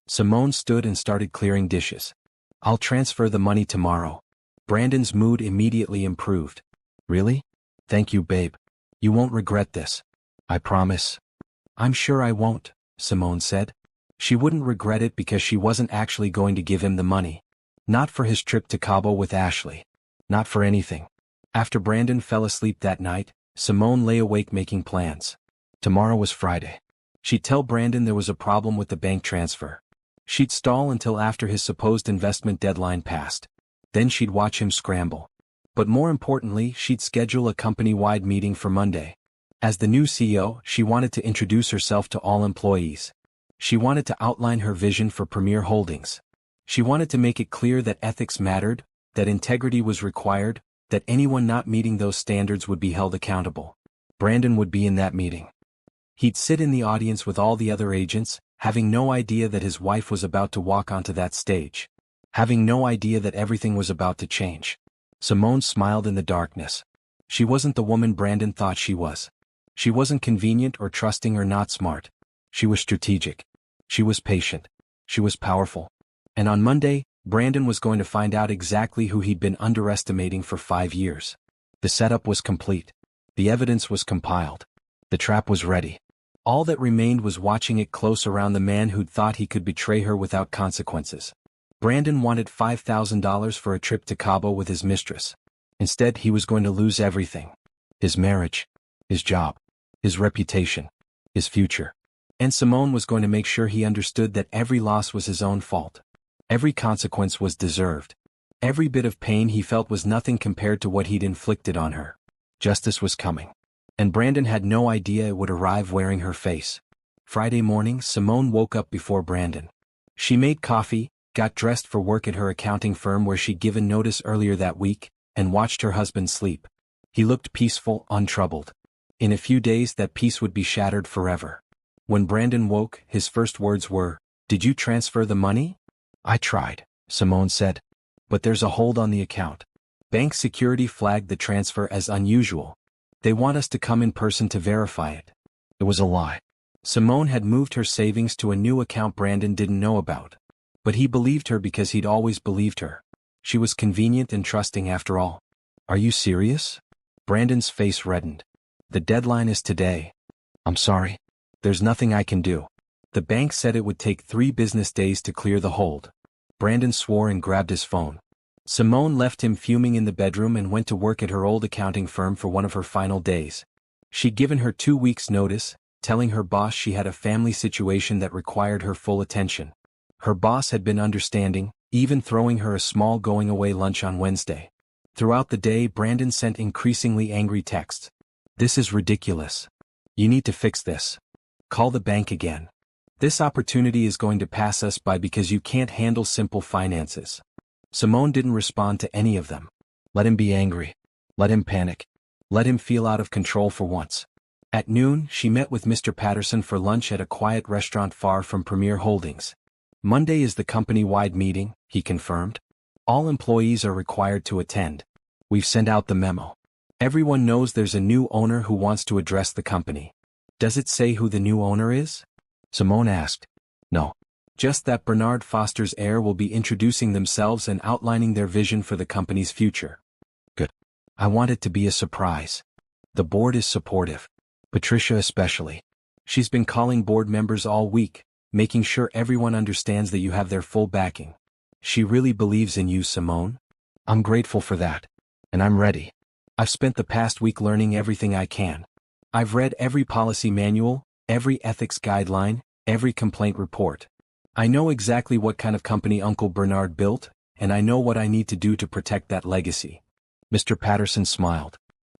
Simone stood and started clearing dishes. I'll transfer the money tomorrow. Brandon's mood immediately improved. Really? Thank you, babe. You won't regret this. I promise. I'm sure I won't, Simone said. She wouldn't regret it because she wasn't actually going to give him the money. Not for his trip to Cabo with Ashley. Not for anything. After Brandon fell asleep that night, Simone lay awake making plans. Tomorrow was Friday. She'd tell Brandon there was a problem with the bank transfer. She'd stall until after his supposed investment deadline passed. Then she'd watch him scramble. But more importantly, she'd schedule a company-wide meeting for Monday. As the new CEO, she wanted to introduce herself to all employees. She wanted to outline her vision for Premier Holdings. She wanted to make it clear that ethics mattered, that integrity was required, that anyone not meeting those standards would be held accountable. Brandon would be in that meeting. He'd sit in the audience with all the other agents, having no idea that his wife was about to walk onto that stage. Having no idea that everything was about to change. Simone smiled in the darkness. She wasn't the woman Brandon thought she was. She wasn't convenient or trusting or not smart. She was strategic. She was patient. She was powerful. And on Monday, Brandon was going to find out exactly who he'd been underestimating for 5 years. The setup was complete. The evidence was compiled. The trap was ready. All that remained was watching it close around the man who'd thought he could betray her without consequences. Brandon wanted $5,000 for a trip to Cabo with his mistress. Instead, he was going to lose everything. His marriage. His job. His reputation. His future. And Simone was going to make sure he understood that every loss was his own fault. Every consequence was deserved. Every bit of pain he felt was nothing compared to what he'd inflicted on her. Justice was coming. And Brandon had no idea it would arrive wearing her face. Friday morning, Simone woke up before Brandon. She made coffee, got dressed for work at her accounting firm where she'd given notice earlier that week, and watched her husband sleep. He looked peaceful, untroubled. In a few days that peace would be shattered forever. When Brandon woke, his first words were, "Did you transfer the money?" "I tried," Simone said. "But there's a hold on the account. Bank security flagged the transfer as unusual. They want us to come in person to verify it." It was a lie. Simone had moved her savings to a new account Brandon didn't know about. But he believed her because he'd always believed her. She was convenient and trusting after all. "Are you serious?" Brandon's face reddened. "The deadline is today." "I'm sorry. There's nothing I can do. The bank said it would take 3 business days to clear the hold." Brandon swore and grabbed his phone. Simone left him fuming in the bedroom and went to work at her old accounting firm for one of her final days. She'd given her 2 weeks' notice, telling her boss she had a family situation that required her full attention. Her boss had been understanding, even throwing her a small going-away lunch on Wednesday. Throughout the day, Brandon sent increasingly angry texts. "This is ridiculous. You need to fix this. Call the bank again. This opportunity is going to pass us by because you can't handle simple finances. Simone didn't respond to any of them. Let him be angry. Let him panic. Let him feel out of control for once. At noon, she met with Mr. Patterson for lunch at a quiet restaurant far from Premier Holdings. Monday is the company-wide meeting, he confirmed. All employees are required to attend. We've sent out the memo. Everyone knows there's a new owner who wants to address the company. Does it say who the new owner is? Simone asked. No. Just that Bernard Foster's heir will be introducing themselves and outlining their vision for the company's future. Good. I want it to be a surprise. The board is supportive. Patricia especially. She's been calling board members all week, making sure everyone understands that you have their full backing. She really believes in you, Simone. I'm grateful for that. And I'm ready. I've spent the past week learning everything I can. I've read every policy manual, every ethics guideline, every complaint report. I know exactly what kind of company Uncle Bernard built, and I know what I need to do to protect that legacy. Mr. Patterson smiled.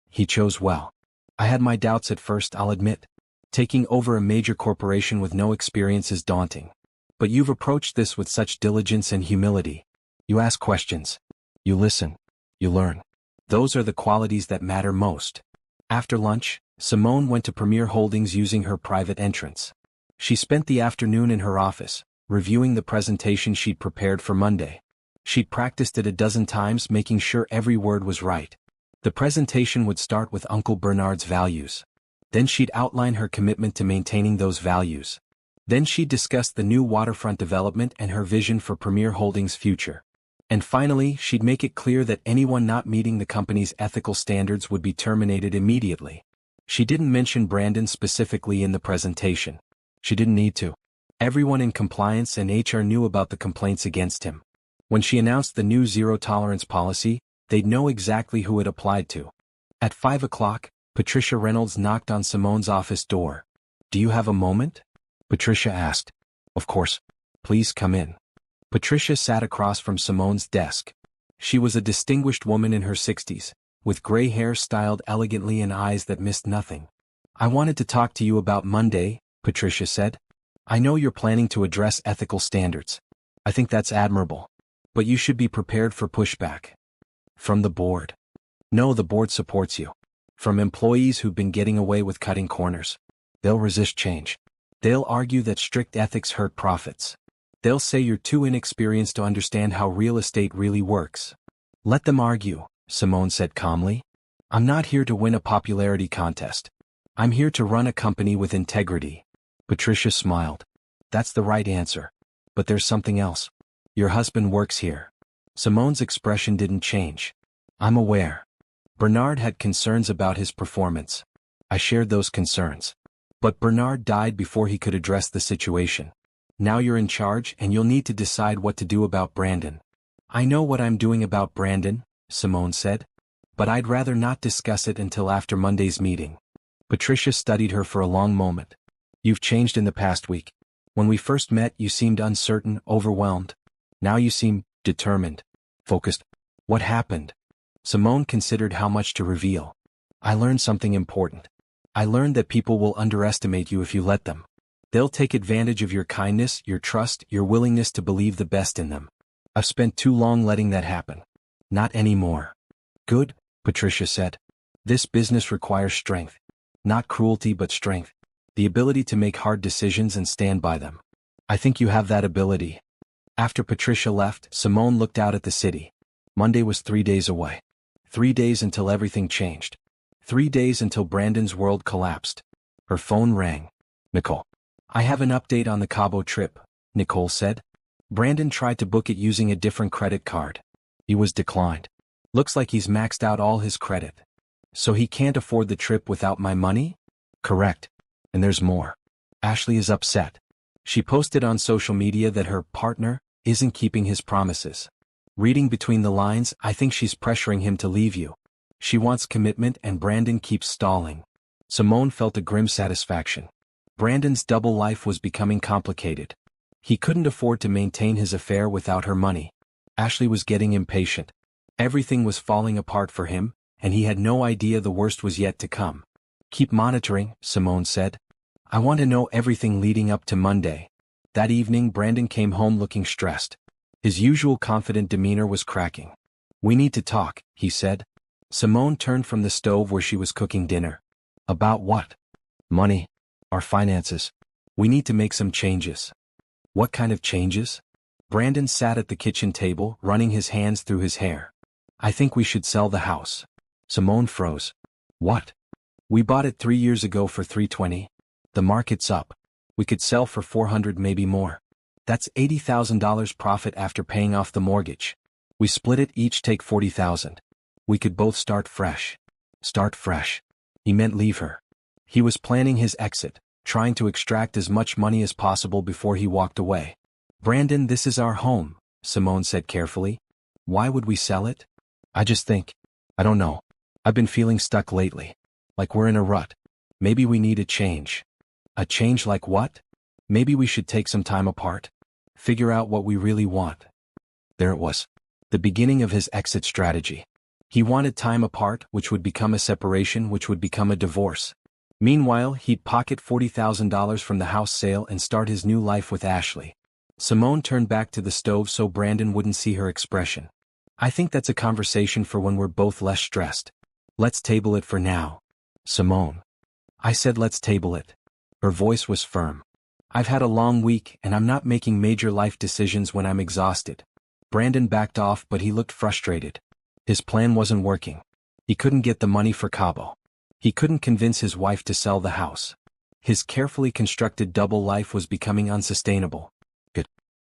He chose well. I had my doubts at first, I'll admit. Taking over a major corporation with no experience is daunting. But you've approached this with such diligence and humility. You ask questions. You listen. You learn. Those are the qualities that matter most. After lunch, Simone went to Premier Holdings using her private entrance. She spent the afternoon in her office, reviewing the presentation she'd prepared for Monday. She'd practiced it a dozen times, making sure every word was right. The presentation would start with Uncle Bernard's values. Then she'd outline her commitment to maintaining those values. Then she'd discuss the new waterfront development and her vision for Premier Holdings' future. And finally, she'd make it clear that anyone not meeting the company's ethical standards would be terminated immediately. She didn't mention Brandon specifically in the presentation. She didn't need to. Everyone in compliance and HR knew about the complaints against him. When she announced the new zero-tolerance policy, they'd know exactly who it applied to. At 5 o'clock, Patricia Reynolds knocked on Simone's office door. "Do you have a moment?" Patricia asked. "Of course. Please come in." Patricia sat across from Simone's desk. She was a distinguished woman in her 60s, with gray hair styled elegantly and eyes that missed nothing. "I wanted to talk to you about Monday," Patricia said. "I know you're planning to address ethical standards. I think that's admirable. But you should be prepared for pushback. From the board. No, the board supports you. From employees who've been getting away with cutting corners. They'll resist change. They'll argue that strict ethics hurt profits. They'll say you're too inexperienced to understand how real estate really works. Let them argue," Simone said calmly. "I'm not here to win a popularity contest. I'm here to run a company with integrity." Patricia smiled. "That's the right answer. But there's something else. Your husband works here." Simone's expression didn't change. "I'm aware. Bernard had concerns about his performance. I shared those concerns. But Bernard died before he could address the situation. Now you're in charge and you'll need to decide what to do about Brandon." "I know what I'm doing about Brandon," Simone said. "But I'd rather not discuss it until after Monday's meeting." Patricia studied her for a long moment. "You've changed in the past week. When we first met you seemed uncertain, overwhelmed. Now you seem determined, focused. What happened?" Simone considered how much to reveal. "I learned something important. I learned that people will underestimate you if you let them. They'll take advantage of your kindness, your trust, your willingness to believe the best in them. I've spent too long letting that happen. Not anymore." "Good," Patricia said. "This business requires strength. Not cruelty but strength. The ability to make hard decisions and stand by them. I think you have that ability." After Patricia left, Simone looked out at the city. Monday was 3 days away. 3 days until everything changed. 3 days until Brandon's world collapsed. Her phone rang. "Nicole. I have an update on the Cabo trip," Nicole said. "Brandon tried to book it using a different credit card. He was declined. Looks like he's maxed out all his credit. So he can't afford the trip without my money?" "Correct. And there's more. Ashley is upset. She posted on social media that her partner isn't keeping his promises. Reading between the lines, I think she's pressuring him to leave you. She wants commitment and Brandon keeps stalling." Simone felt a grim satisfaction. Brandon's double life was becoming complicated. He couldn't afford to maintain his affair without her money. Ashley was getting impatient. Everything was falling apart for him, and he had no idea the worst was yet to come. Keep monitoring, Simone said. I want to know everything leading up to Monday. That evening Brandon came home looking stressed. His usual confident demeanor was cracking. We need to talk, he said. Simone turned from the stove where she was cooking dinner. About what? Money. Our finances. We need to make some changes. What kind of changes? Brandon sat at the kitchen table, running his hands through his hair. I think we should sell the house. Simone froze. What? We bought it 3 years ago for $320. The market's up. We could sell for $400, maybe more. That's $80,000 profit after paying off the mortgage. We split it, each take $40,000. We could both start fresh. Start fresh. He meant leave her. He was planning his exit, trying to extract as much money as possible before he walked away. Brandon, this is our home, Simone said carefully. Why would we sell it? I just think. I don't know. I've been feeling stuck lately. Like we're in a rut. Maybe we need a change. A change like what? Maybe we should take some time apart. Figure out what we really want. There it was. The beginning of his exit strategy. He wanted time apart, which would become a separation, which would become a divorce. Meanwhile, he'd pocket $40,000 from the house sale and start his new life with Ashley. Simone turned back to the stove so Brandon wouldn't see her expression. I think that's a conversation for when we're both less stressed. Let's table it for now. Simone. I said let's table it. Her voice was firm. I've had a long week and I'm not making major life decisions when I'm exhausted. Brandon backed off, but he looked frustrated. His plan wasn't working. He couldn't get the money for Cabo. He couldn't convince his wife to sell the house. His carefully constructed double life was becoming unsustainable.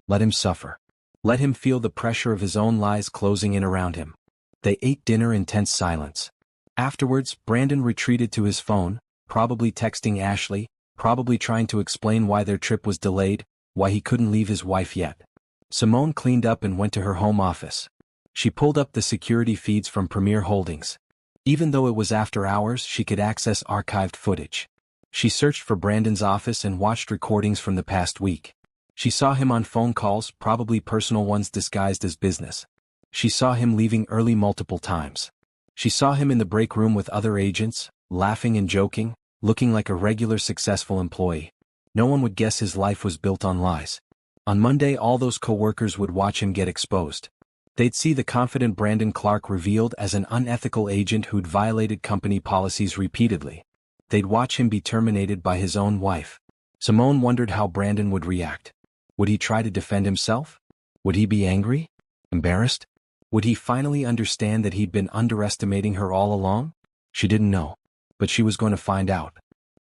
Let him suffer. Let him feel the pressure of his own lies closing in around him. They ate dinner in tense silence. Afterwards, Brandon retreated to his phone, probably texting Ashley, probably trying to explain why their trip was delayed, why he couldn't leave his wife yet. Simone cleaned up and went to her home office. She pulled up the security feeds from Premier Holdings. Even though it was after hours, she could access archived footage. She searched for Brandon's office and watched recordings from the past week. She saw him on phone calls, probably personal ones disguised as business. She saw him leaving early multiple times. She saw him in the break room with other agents, laughing and joking, looking like a regular successful employee. No one would guess his life was built on lies. On Monday, all those co-workers would watch him get exposed. They'd see the confident Brandon Clark revealed as an unethical agent who'd violated company policies repeatedly. They'd watch him be terminated by his own wife. Simone wondered how Brandon would react. Would he try to defend himself? Would he be angry? Embarrassed? Would he finally understand that he'd been underestimating her all along? She didn't know. But she was going to find out.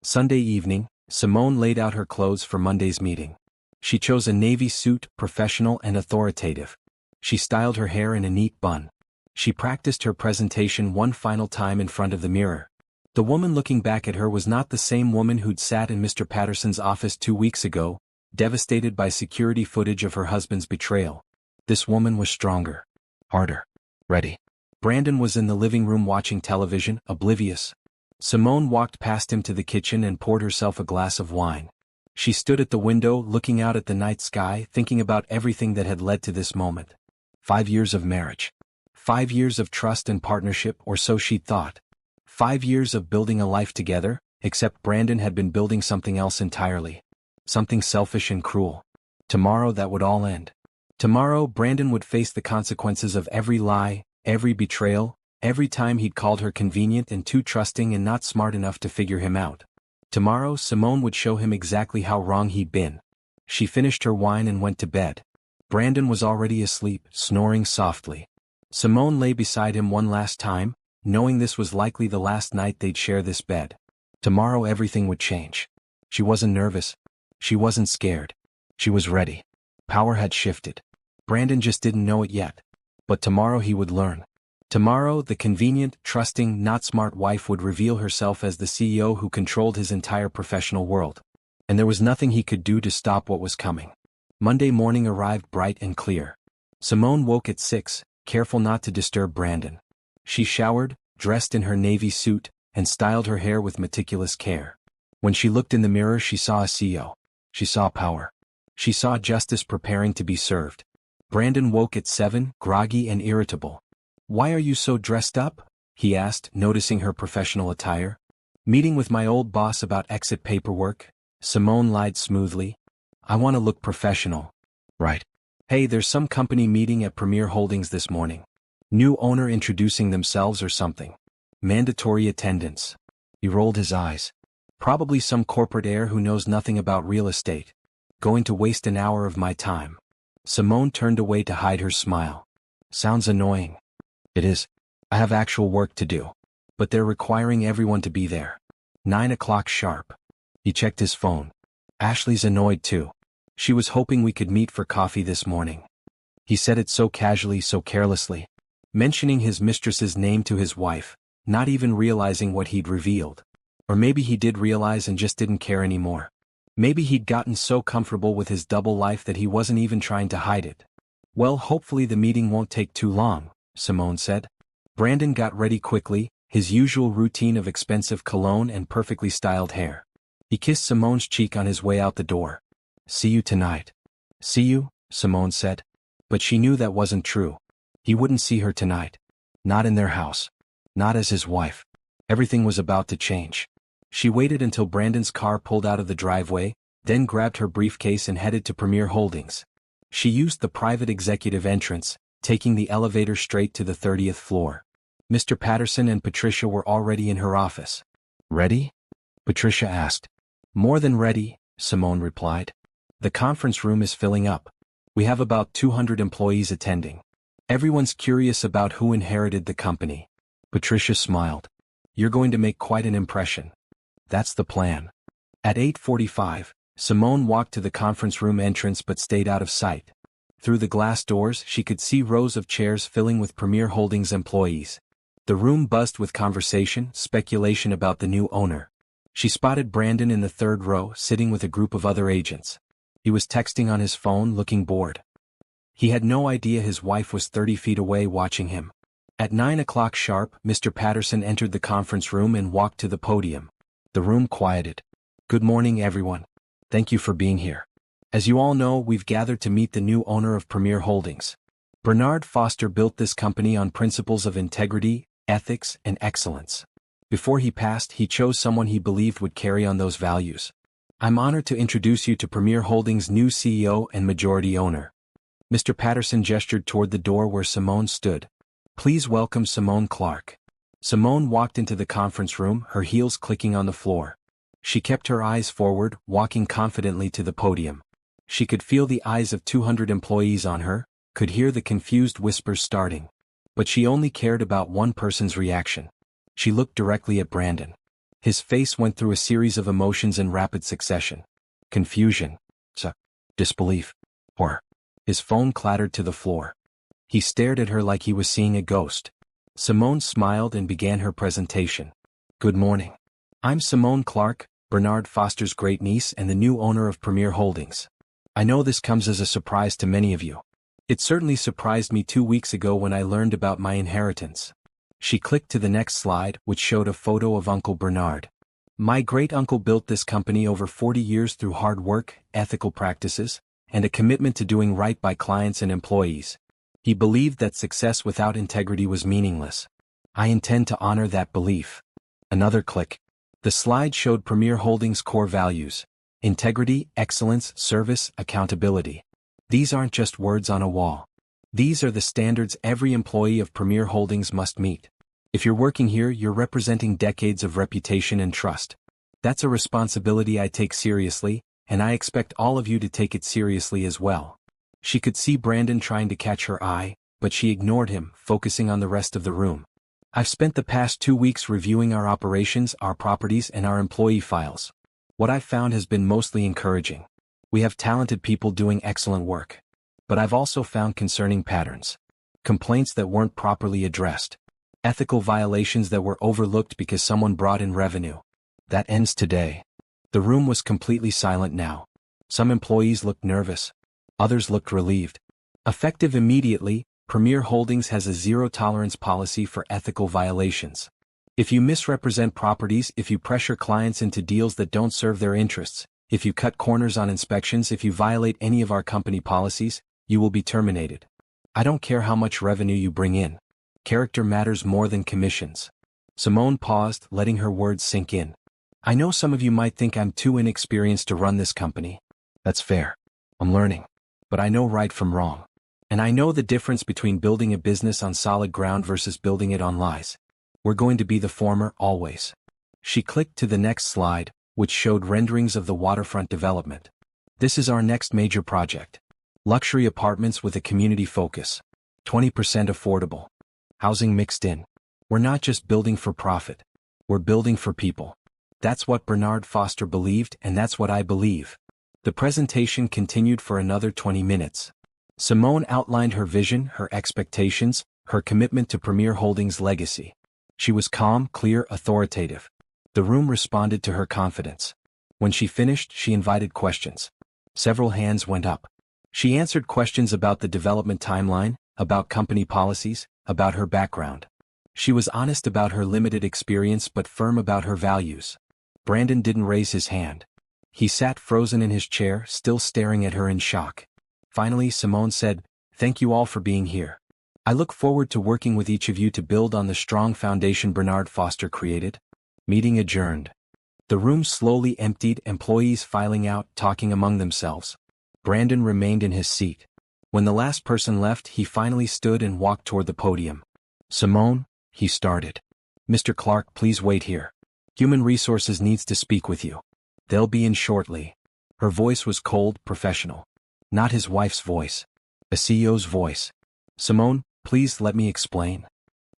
Sunday evening, Simone laid out her clothes for Monday's meeting. She chose a navy suit, professional and authoritative. She styled her hair in a neat bun. She practiced her presentation one final time in front of the mirror. The woman looking back at her was not the same woman who'd sat in Mr. Patterson's office 2 weeks ago, devastated by security footage of her husband's betrayal. This woman was stronger, harder, ready. Brandon was in the living room watching television, oblivious. Simone walked past him to the kitchen and poured herself a glass of wine. She stood at the window, looking out at the night sky, thinking about everything that had led to this moment. 5 years of marriage. 5 years of trust and partnership, or so she thought. 5 years of building a life together, except Brandon had been building something else entirely. Something selfish and cruel. Tomorrow that would all end. Tomorrow Brandon would face the consequences of every lie, every betrayal, every time he'd called her convenient and too trusting and not smart enough to figure him out. Tomorrow Simone would show him exactly how wrong he'd been. She finished her wine and went to bed. Brandon was already asleep, snoring softly. Simone lay beside him one last time, knowing this was likely the last night they'd share this bed. Tomorrow everything would change. She wasn't nervous. She wasn't scared. She was ready. Power had shifted. Brandon just didn't know it yet. But tomorrow he would learn. Tomorrow, the convenient, trusting, not smart wife would reveal herself as the CEO who controlled his entire professional world. And there was nothing he could do to stop what was coming. Monday morning arrived bright and clear. Simone woke at 6, careful not to disturb Brandon. She showered, dressed in her navy suit, and styled her hair with meticulous care. When she looked in the mirror, she saw a CEO. She saw power. She saw justice preparing to be served. Brandon woke at 7, groggy and irritable. "Why are you so dressed up?" he asked, noticing her professional attire. Meeting with my old boss about exit paperwork, Simone lied smoothly. I want to look professional. Right. Hey, there's some company meeting at Premier Holdings this morning. New owner introducing themselves or something. Mandatory attendance. He rolled his eyes. Probably some corporate heir who knows nothing about real estate. Going to waste an hour of my time. Simone turned away to hide her smile. Sounds annoying. It is. I have actual work to do. But they're requiring everyone to be there. 9 o'clock sharp. He checked his phone. Ashley's annoyed too. She was hoping we could meet for coffee this morning. He said it so casually, so carelessly. Mentioning his mistress's name to his wife, not even realizing what he'd revealed. Or maybe he did realize and just didn't care anymore. Maybe he'd gotten so comfortable with his double life that he wasn't even trying to hide it. Well, hopefully the meeting won't take too long, Simone said. Brandon got ready quickly, his usual routine of expensive cologne and perfectly styled hair. He kissed Simone's cheek on his way out the door. See you tonight. See you, Simone said. But she knew that wasn't true. He wouldn't see her tonight. Not in their house. Not as his wife. Everything was about to change. She waited until Brandon's car pulled out of the driveway, then grabbed her briefcase and headed to Premier Holdings. She used the private executive entrance, taking the elevator straight to the 30th floor. Mr. Patterson and Patricia were already in her office. Ready? Patricia asked. More than ready, Simone replied. The conference room is filling up. We have about 200 employees attending. Everyone's curious about who inherited the company. Patricia smiled. You're going to make quite an impression. That's the plan. At 8:45, Simone walked to the conference room entrance but stayed out of sight. Through the glass doors, she could see rows of chairs filling with Premier Holdings employees. The room buzzed with conversation, speculation about the new owner. She spotted Brandon in the third row, sitting with a group of other agents. He was texting on his phone, looking bored. He had no idea his wife was 30 feet away watching him. At 9 o'clock sharp, Mr. Patterson entered the conference room and walked to the podium. The room quieted. Good morning, everyone. Thank you for being here. As you all know, we've gathered to meet the new owner of Premier Holdings. Bernard Foster built this company on principles of integrity, ethics, and excellence. Before he passed, he chose someone he believed would carry on those values. I'm honored to introduce you to Premier Holdings' new CEO and majority owner. Mr. Patterson gestured toward the door where Simone stood. Please welcome Simone Clark. Simone walked into the conference room, her heels clicking on the floor. She kept her eyes forward, walking confidently to the podium. She could feel the eyes of 200 employees on her, could hear the confused whispers starting. But she only cared about one person's reaction. She looked directly at Brandon. His face went through a series of emotions in rapid succession. Confusion. Disbelief. Horror. His phone clattered to the floor. He stared at her like he was seeing a ghost. Simone smiled and began her presentation. Good morning. I'm Simone Clark, Bernard Foster's great niece and the new owner of Premier Holdings. I know this comes as a surprise to many of you. It certainly surprised me 2 weeks ago when I learned about my inheritance. She clicked to the next slide, which showed a photo of Uncle Bernard. My great-uncle built this company over 40 years through hard work, ethical practices, and a commitment to doing right by clients and employees. He believed that success without integrity was meaningless. I intend to honor that belief. Another click. The slide showed Premier Holdings' core values: integrity, excellence, service, accountability. These aren't just words on a wall. These are the standards every employee of Premier Holdings must meet. If you're working here, you're representing decades of reputation and trust. That's a responsibility I take seriously, and I expect all of you to take it seriously as well. She could see Brandon trying to catch her eye, but she ignored him, focusing on the rest of the room. I've spent the past 2 weeks reviewing our operations, our properties, and our employee files. What I've found has been mostly encouraging. We have talented people doing excellent work. But I've also found concerning patterns. Complaints that weren't properly addressed. Ethical violations that were overlooked because someone brought in revenue. That ends today. The room was completely silent now. Some employees looked nervous. Others looked relieved. Effective immediately, Premier Holdings has a zero-tolerance policy for ethical violations. If you misrepresent properties, if you pressure clients into deals that don't serve their interests, if you cut corners on inspections, if you violate any of our company policies, you will be terminated. I don't care how much revenue you bring in. Character matters more than commissions. Simone paused, letting her words sink in. I know some of you might think I'm too inexperienced to run this company. That's fair. I'm learning. But I know right from wrong. And I know the difference between building a business on solid ground versus building it on lies. We're going to be the former, always. She clicked to the next slide, which showed renderings of the waterfront development. This is our next major project. Luxury apartments with a community focus. 20% affordable. Housing mixed in. We're not just building for profit. We're building for people. That's what Bernard Foster believed, and that's what I believe. The presentation continued for another 20 minutes. Simone outlined her vision, her expectations, her commitment to Premier Holdings' legacy. She was calm, clear, authoritative. The room responded to her confidence. When she finished, she invited questions. Several hands went up. She answered questions about the development timeline, about company policies, about her background. She was honest about her limited experience but firm about her values. Brandon didn't raise his hand. He sat frozen in his chair, still staring at her in shock. Finally, Simone said, "Thank you all for being here. I look forward to working with each of you to build on the strong foundation Bernard Foster created." Meeting adjourned. The room slowly emptied, employees filing out, talking among themselves. Brandon remained in his seat. When the last person left, he finally stood and walked toward the podium. "Simone," he started. "Mr. Clark, please wait here. Human Resources needs to speak with you. They'll be in shortly." Her voice was cold, professional. Not his wife's voice. A CEO's voice. "Simone, please let me explain."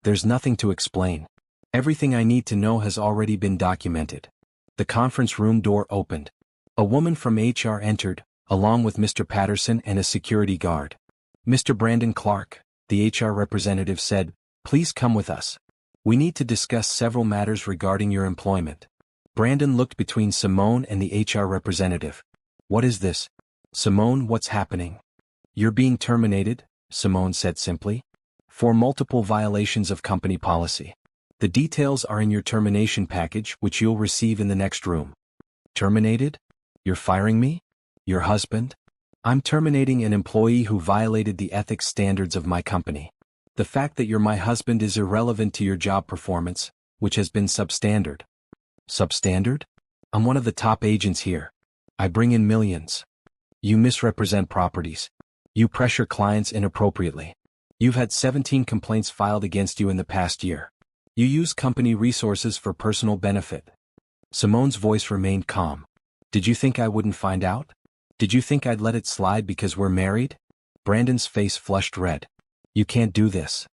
"There's nothing to explain. Everything I need to know has already been documented." The conference room door opened. A woman from HR entered, along with Mr. Patterson and a security guard. "Mr. Brandon Clark," the HR representative said, "please come with us. We need to discuss several matters regarding your employment." Brandon looked between Simone and the HR representative. "What is this?" "Simone, what's happening?" "You're being terminated," Simone said simply. "For multiple violations of company policy. The details are in your termination package, which you'll receive in the next room." "Terminated? You're firing me? Your husband?" "I'm terminating an employee who violated the ethics standards of my company. The fact that you're my husband is irrelevant to your job performance, which has been substandard." "Substandard? I'm one of the top agents here. I bring in millions. You misrepresent properties. You pressure clients inappropriately. You've had 17 complaints filed against you in the past year. You use company resources for personal benefit." Simone's voice remained calm. "Did you think I wouldn't find out? Did you think I'd let it slide because we're married?" Brandon's face flushed red. "You can't do this."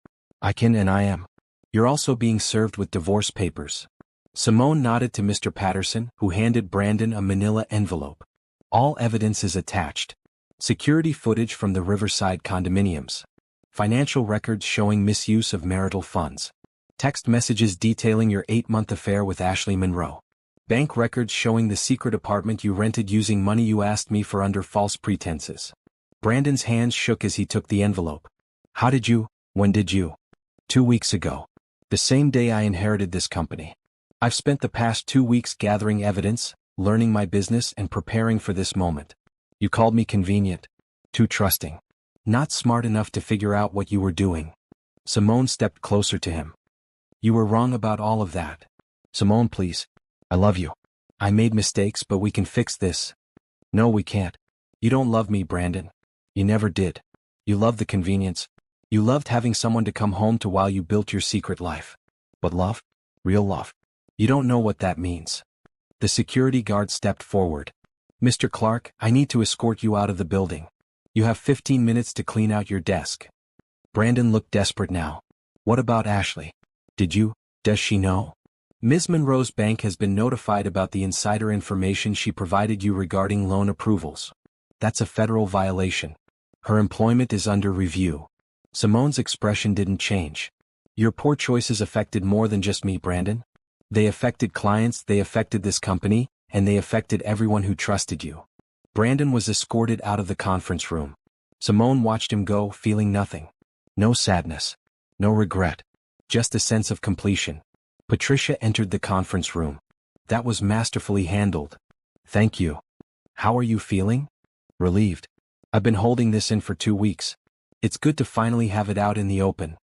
"I can and I am. You're also being served with divorce papers." Simone nodded to Mr. Patterson, who handed Brandon a manila envelope. "All evidence is attached. Security footage from the Riverside condominiums. Financial records showing misuse of marital funds. Text messages detailing your 8-month affair with Ashley Monroe. Bank records showing the secret apartment you rented using money you asked me for under false pretenses." Brandon's hands shook as he took the envelope. When did you?" 2 weeks ago. The same day I inherited this company. I've spent the past 2 weeks gathering evidence, learning my business and preparing for this moment. You called me convenient. Too trusting. Not smart enough to figure out what you were doing." Simone stepped closer to him. "You were wrong about all of that. Simone, please. I love you. I made mistakes, but we can fix this." "No, we can't. You don't love me, Brandon. You never did. You loved the convenience. You loved having someone to come home to while you built your secret life. But love? Real love? You don't know what that means." The security guard stepped forward. "Mr. Clark, I need to escort you out of the building. You have 15 minutes to clean out your desk." Brandon looked desperate now. "What about Ashley? Does she know?" "Ms. Monroe's bank has been notified about the insider information she provided you regarding loan approvals. That's a federal violation. Her employment is under review." Simone's expression didn't change. "Your poor choices affected more than just me, Brandon. They affected clients, they affected this company, and they affected everyone who trusted you." Brandon was escorted out of the conference room. Simone watched him go, feeling nothing. No sadness. No regret. Just a sense of completion. Patricia entered the conference room. "That was masterfully handled. Thank you. How are you feeling?" "Relieved. I've been holding this in for 2 weeks. It's good to finally have it out in the open.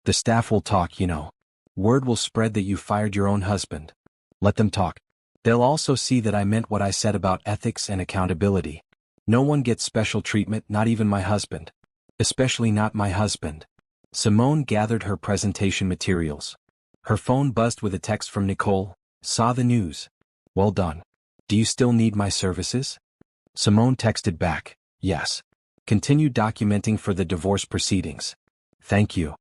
The staff will talk, you know. Word will spread that you fired your own husband. Let them talk. They'll also see that I meant what I said about ethics and accountability. No one gets special treatment, not even my husband. Especially not my husband. Simone gathered her presentation materials. Her phone buzzed with a text from Nicole. Saw the news. Well done. Do you still need my services? Simone texted back, yes. Continue documenting for the divorce proceedings. Thank you.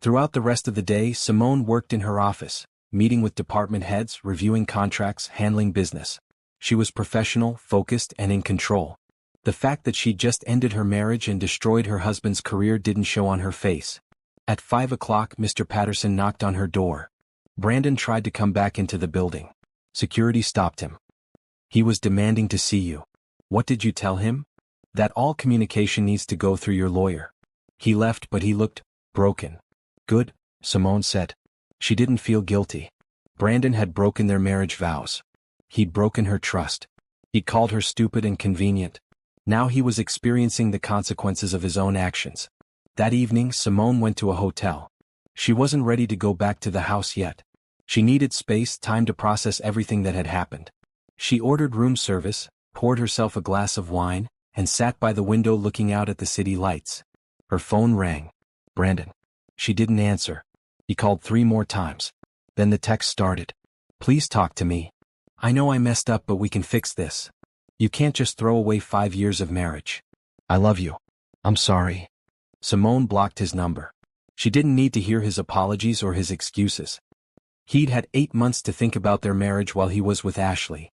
Throughout the rest of the day, Simone worked in her office, meeting with department heads, reviewing contracts, handling business. She was professional, focused, and in control. The fact that she'd just ended her marriage and destroyed her husband's career didn't show on her face. At 5 o'clock, Mr. Patterson knocked on her door. Brandon tried to come back into the building. Security stopped him. He was demanding to see you. What did you tell him? That all communication needs to go through your lawyer. He left, but he looked broken. Good, Simone said. She didn't feel guilty. Brandon had broken their marriage vows. He'd broken her trust. He'd called her stupid and convenient. Now he was experiencing the consequences of his own actions. That evening, Simone went to a hotel. She wasn't ready to go back to the house yet. She needed space, time to process everything that had happened. She ordered room service, poured herself a glass of wine, and sat by the window looking out at the city lights. Her phone rang. Brandon. She didn't answer. He called 3 more times. Then the text started. Please talk to me. I know I messed up, but we can fix this. You can't just throw away 5 years of marriage. I love you. I'm sorry. Simone blocked his number. She didn't need to hear his apologies or his excuses. He'd had 8 months to think about their marriage while he was with Ashley.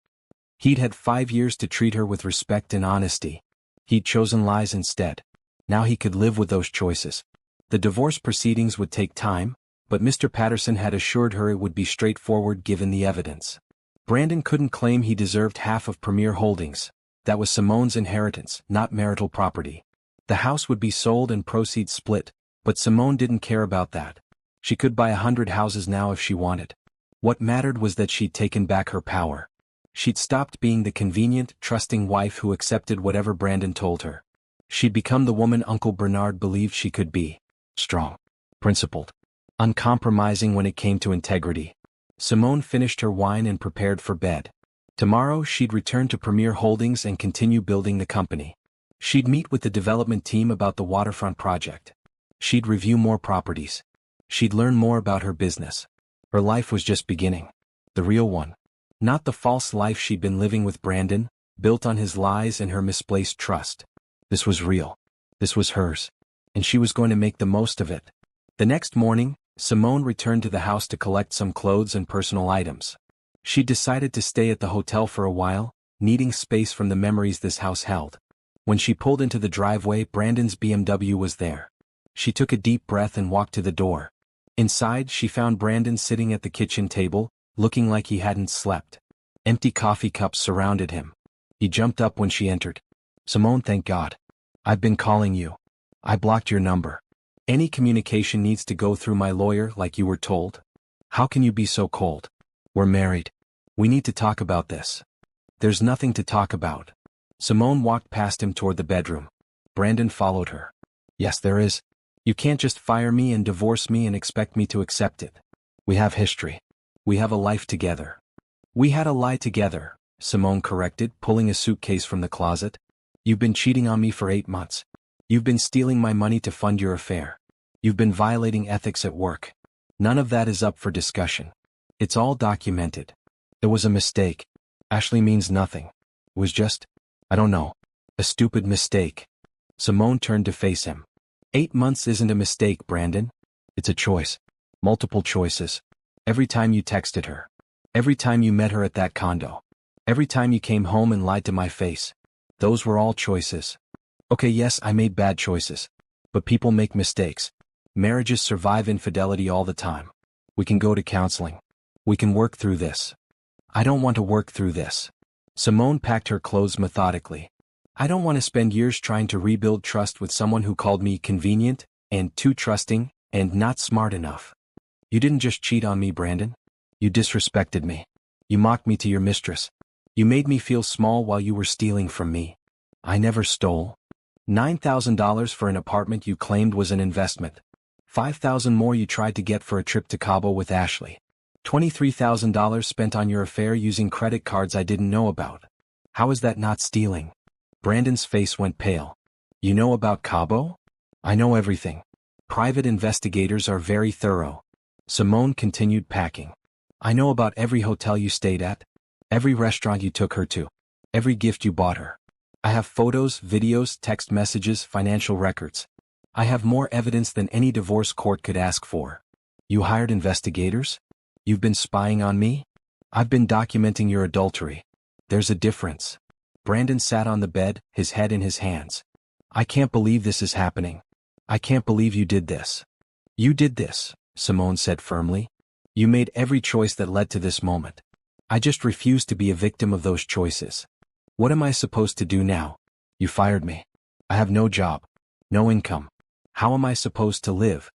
He'd had 5 years to treat her with respect and honesty. He'd chosen lies instead. Now he could live with those choices. The divorce proceedings would take time, but Mr. Patterson had assured her it would be straightforward given the evidence. Brandon couldn't claim he deserved half of Premier Holdings. That was Simone's inheritance, not marital property. The house would be sold and proceeds split, but Simone didn't care about that. She could buy 100 houses now if she wanted. What mattered was that she'd taken back her power. She'd stopped being the convenient, trusting wife who accepted whatever Brandon told her. She'd become the woman Uncle Bernard believed she could be. Strong. Principled. Uncompromising when it came to integrity. Simone finished her wine and prepared for bed. Tomorrow she'd return to Premier Holdings and continue building the company. She'd meet with the development team about the waterfront project. She'd review more properties. She'd learn more about her business. Her life was just beginning. The real one. Not the false life she'd been living with Brandon, built on his lies and her misplaced trust. This was real. This was hers. And she was going to make the most of it. The next morning, Simone returned to the house to collect some clothes and personal items. She decided to stay at the hotel for a while, needing space from the memories this house held. When she pulled into the driveway, Brandon's BMW was there. She took a deep breath and walked to the door. Inside, she found Brandon sitting at the kitchen table, looking like he hadn't slept. Empty coffee cups surrounded him. He jumped up when she entered. Simone, thank God. I've been calling you. I blocked your number. Any communication needs to go through my lawyer like you were told. How can you be so cold? We're married. We need to talk about this. There's nothing to talk about. Simone walked past him toward the bedroom. Brandon followed her. Yes, there is. You can't just fire me and divorce me and expect me to accept it. We have history. We have a life together. We had a lie together, Simone corrected, pulling a suitcase from the closet. You've been cheating on me for 8 months. You've been stealing my money to fund your affair. You've been violating ethics at work. None of that is up for discussion. It's all documented. It was a mistake. Ashley means nothing. It was just, I don't know, a stupid mistake. Simone turned to face him. 8 months isn't a mistake, Brandon. It's a choice. Multiple choices. Every time you texted her. Every time you met her at that condo. Every time you came home and lied to my face. Those were all choices. Okay, yes, I made bad choices. But people make mistakes. Marriages survive infidelity all the time. We can go to counseling. We can work through this. I don't want to work through this. Simone packed her clothes methodically. I don't want to spend years trying to rebuild trust with someone who called me convenient, and too trusting, and not smart enough. You didn't just cheat on me, Brandon. You disrespected me. You mocked me to your mistress. You made me feel small while you were stealing from me. I never stole. $9,000 for an apartment you claimed was an investment. $5,000 more you tried to get for a trip to Cabo with Ashley. $23,000 spent on your affair using credit cards I didn't know about. How is that not stealing? Brandon's face went pale. You know about Cabo? I know everything. Private investigators are very thorough. Simone continued packing. I know about every hotel you stayed at, every restaurant you took her to, every gift you bought her. I have photos, videos, text messages, financial records. I have more evidence than any divorce court could ask for. You hired investigators? You've been spying on me? I've been documenting your adultery. There's a difference. Brandon sat on the bed, his head in his hands. I can't believe this is happening. I can't believe you did this. You did this, Simone said firmly. You made every choice that led to this moment. I just refuse to be a victim of those choices. What am I supposed to do now? You fired me. I have no job. No income. How am I supposed to live?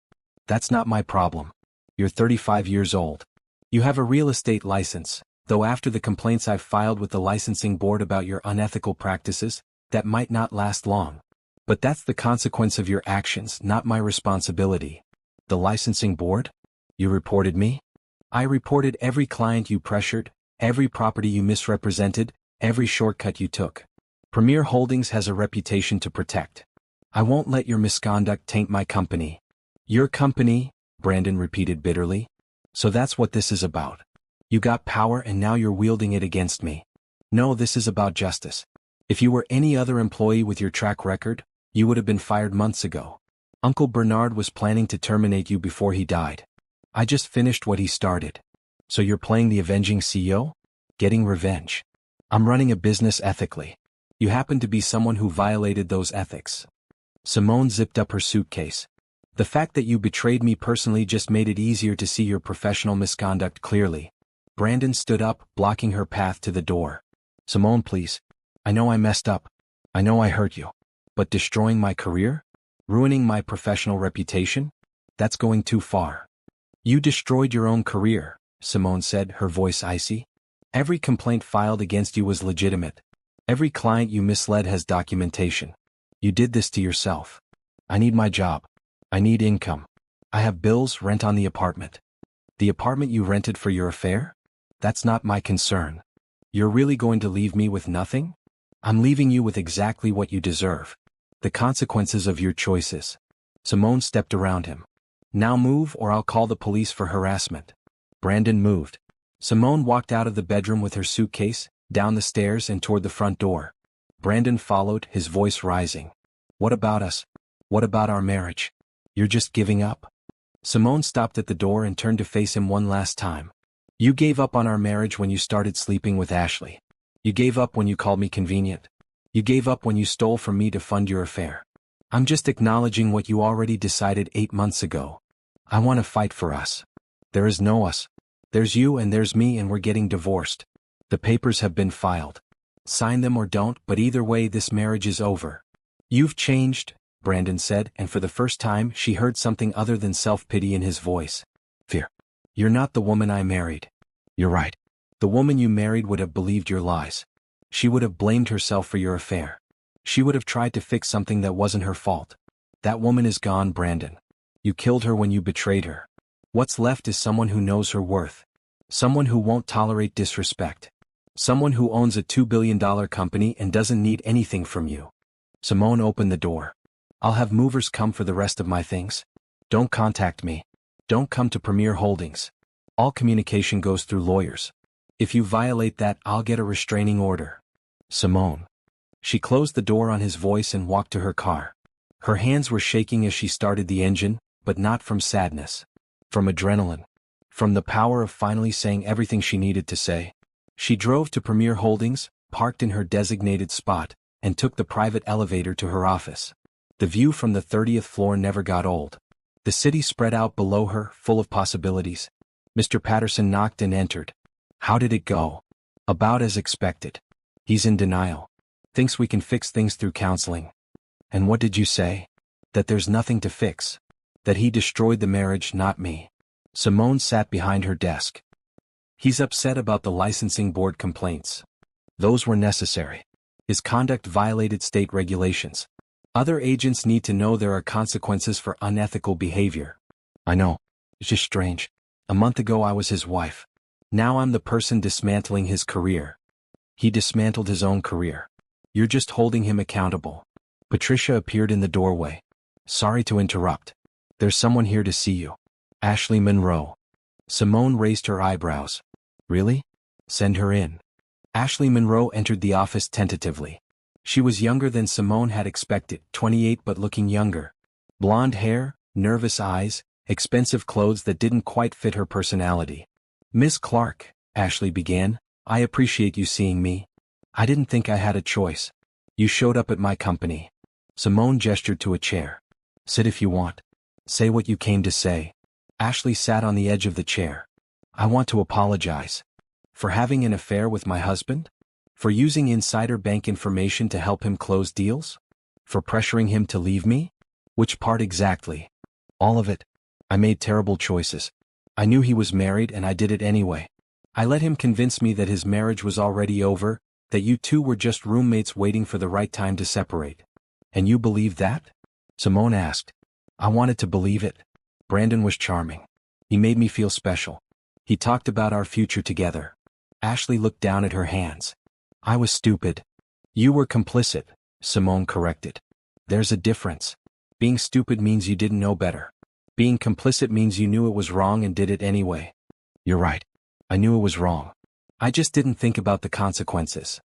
That's not my problem. You're 35 years old. You have a real estate license, though after the complaints I've filed with the licensing board about your unethical practices, that might not last long. But that's the consequence of your actions, not my responsibility. The licensing board? You reported me? I reported every client you pressured, every property you misrepresented, every shortcut you took. Premier Holdings has a reputation to protect. I won't let your misconduct taint my company. Your company? Brandon repeated bitterly. So that's what this is about. You got power and now you're wielding it against me. No, this is about justice. If you were any other employee with your track record, you would have been fired months ago. Uncle Bernard was planning to terminate you before he died. I just finished what he started. So you're playing the avenging CEO? Getting revenge. I'm running a business ethically. You happen to be someone who violated those ethics. Simone zipped up her suitcase. The fact that you betrayed me personally just made it easier to see your professional misconduct clearly. Brandon stood up, blocking her path to the door. Simone, please. I know I messed up. I know I hurt you. But destroying my career? Ruining my professional reputation? That's going too far. You destroyed your own career, Simone said, her voice icy. Every complaint filed against you was legitimate. Every client you misled has documentation. You did this to yourself. I need my job. I need income. I have bills, rent on the apartment. The apartment you rented for your affair? That's not my concern. You're really going to leave me with nothing? I'm leaving you with exactly what you deserve. The consequences of your choices. Simone stepped around him. Now move or I'll call the police for harassment. Brandon moved. Simone walked out of the bedroom with her suitcase, down the stairs and toward the front door. Brandon followed, his voice rising. What about us? What about our marriage? You're just giving up? Simone stopped at the door and turned to face him one last time. You gave up on our marriage when you started sleeping with Ashley. You gave up when you called me convenient. You gave up when you stole from me to fund your affair. I'm just acknowledging what you already decided 8 months ago. I want to fight for us. There is no us. There's you and there's me and we're getting divorced. The papers have been filed. Sign them or don't, but either way this marriage is over. You've changed, Brandon said, and for the first time she heard something other than self-pity in his voice. Fear. You're not the woman I married. You're right. The woman you married would have believed your lies. She would have blamed herself for your affair. She would have tried to fix something that wasn't her fault. That woman is gone, Brandon. You killed her when you betrayed her. What's left is someone who knows her worth. Someone who won't tolerate disrespect. Someone who owns a $2 billion company and doesn't need anything from you. Simone opened the door. I'll have movers come for the rest of my things. Don't contact me. Don't come to Premier Holdings. All communication goes through lawyers. If you violate that, I'll get a restraining order. Simone. She closed the door on his voice and walked to her car. Her hands were shaking as she started the engine, but not from sadness. From adrenaline. From the power of finally saying everything she needed to say. She drove to Premier Holdings, parked in her designated spot, and took the private elevator to her office. The view from the 30th floor never got old. The city spread out below her, full of possibilities. Mr. Patterson knocked and entered. How did it go? About as expected. He's in denial. Thinks we can fix things through counseling. And what did you say? That there's nothing to fix. That he destroyed the marriage, not me. Simone sat behind her desk. He's upset about the licensing board complaints. Those were necessary. His conduct violated state regulations. Other agents need to know there are consequences for unethical behavior. I know. It's just strange. A month ago I was his wife. Now I'm the person dismantling his career. He dismantled his own career. You're just holding him accountable. Patricia appeared in the doorway. Sorry to interrupt. There's someone here to see you. Ashley Monroe. Simone raised her eyebrows. Really? Send her in. Ashley Monroe entered the office tentatively. She was younger than Simone had expected, 28 but looking younger. Blonde hair, nervous eyes, expensive clothes that didn't quite fit her personality. Miss Clark, Ashley began, I appreciate you seeing me. I didn't think I had a choice. You showed up at my company. Simone gestured to a chair. Sit if you want. Say what you came to say. Ashley sat on the edge of the chair. I want to apologize. For having an affair with my husband? For using insider bank information to help him close deals? For pressuring him to leave me? Which part exactly? All of it. I made terrible choices. I knew he was married and I did it anyway. I let him convince me that his marriage was already over, that you two were just roommates waiting for the right time to separate. And you believed that? Simone asked. I wanted to believe it. Brandon was charming. He made me feel special. He talked about our future together. Ashley looked down at her hands. I was stupid. You were complicit, Simone corrected. There's a difference. Being stupid means you didn't know better. Being complicit means you knew it was wrong and did it anyway. You're right. I knew it was wrong. I just didn't think about the consequences.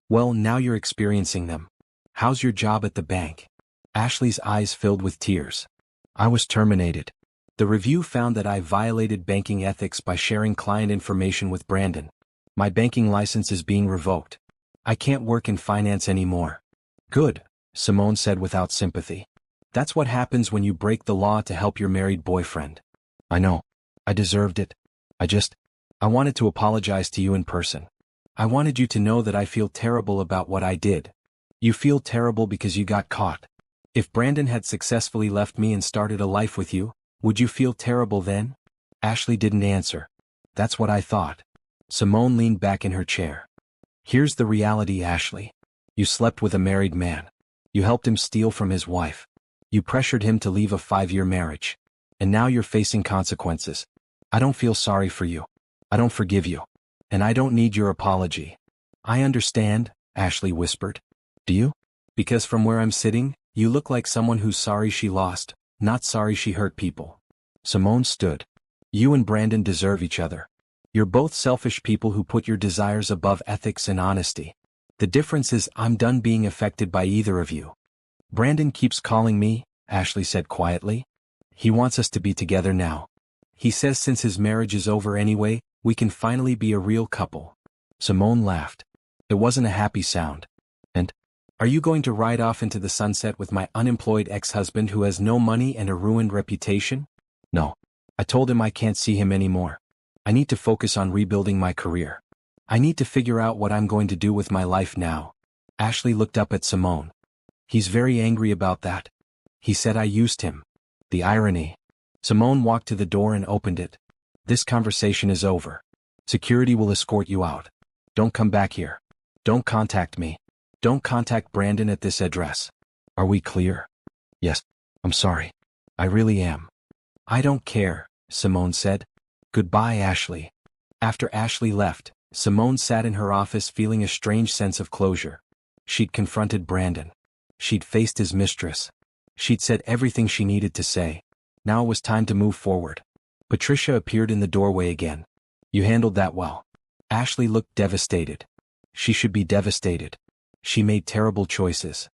Well, now you're experiencing them. How's your job at the bank? Ashley's eyes filled with tears. I was terminated. The review found that I violated banking ethics by sharing client information with Brandon. My banking license is being revoked. I can't work in finance anymore. Good, Simone said without sympathy. That's what happens when you break the law to help your married boyfriend. I know. I deserved it. I wanted to apologize to you in person. I wanted you to know that I feel terrible about what I did. You feel terrible because you got caught. If Brandon had successfully left me and started a life with you, would you feel terrible then? Ashley didn't answer. That's what I thought. Simone leaned back in her chair. Here's the reality, Ashley. You slept with a married man. You helped him steal from his wife. You pressured him to leave a 5-year marriage. And now you're facing consequences. I don't feel sorry for you. I don't forgive you. And I don't need your apology. I understand, Ashley whispered. Do you? Because from where I'm sitting, you look like someone who's sorry she lost, not sorry she hurt people. Simone stood. You and Brandon deserve each other. You're both selfish people who put your desires above ethics and honesty. The difference is I'm done being affected by either of you. Brandon keeps calling me, Ashley said quietly. He wants us to be together now. He says since his marriage is over anyway, we can finally be a real couple. Simone laughed. It wasn't a happy sound. And, are you going to ride off into the sunset with my unemployed ex-husband who has no money and a ruined reputation? No. I told him I can't see him anymore. I need to focus on rebuilding my career. I need to figure out what I'm going to do with my life now. Ashley looked up at Simone. He's very angry about that. He said I used him. The irony. Simone walked to the door and opened it. This conversation is over. Security will escort you out. Don't come back here. Don't contact me. Don't contact Brandon at this address. Are we clear? Yes. I'm sorry. I really am. I don't care, Simone said. Goodbye, Ashley. After Ashley left, Simone sat in her office feeling a strange sense of closure. She'd confronted Brandon. She'd faced his mistress. She'd said everything she needed to say. Now it was time to move forward. Patricia appeared in the doorway again. You handled that well. Ashley looked devastated. She should be devastated. She made terrible choices.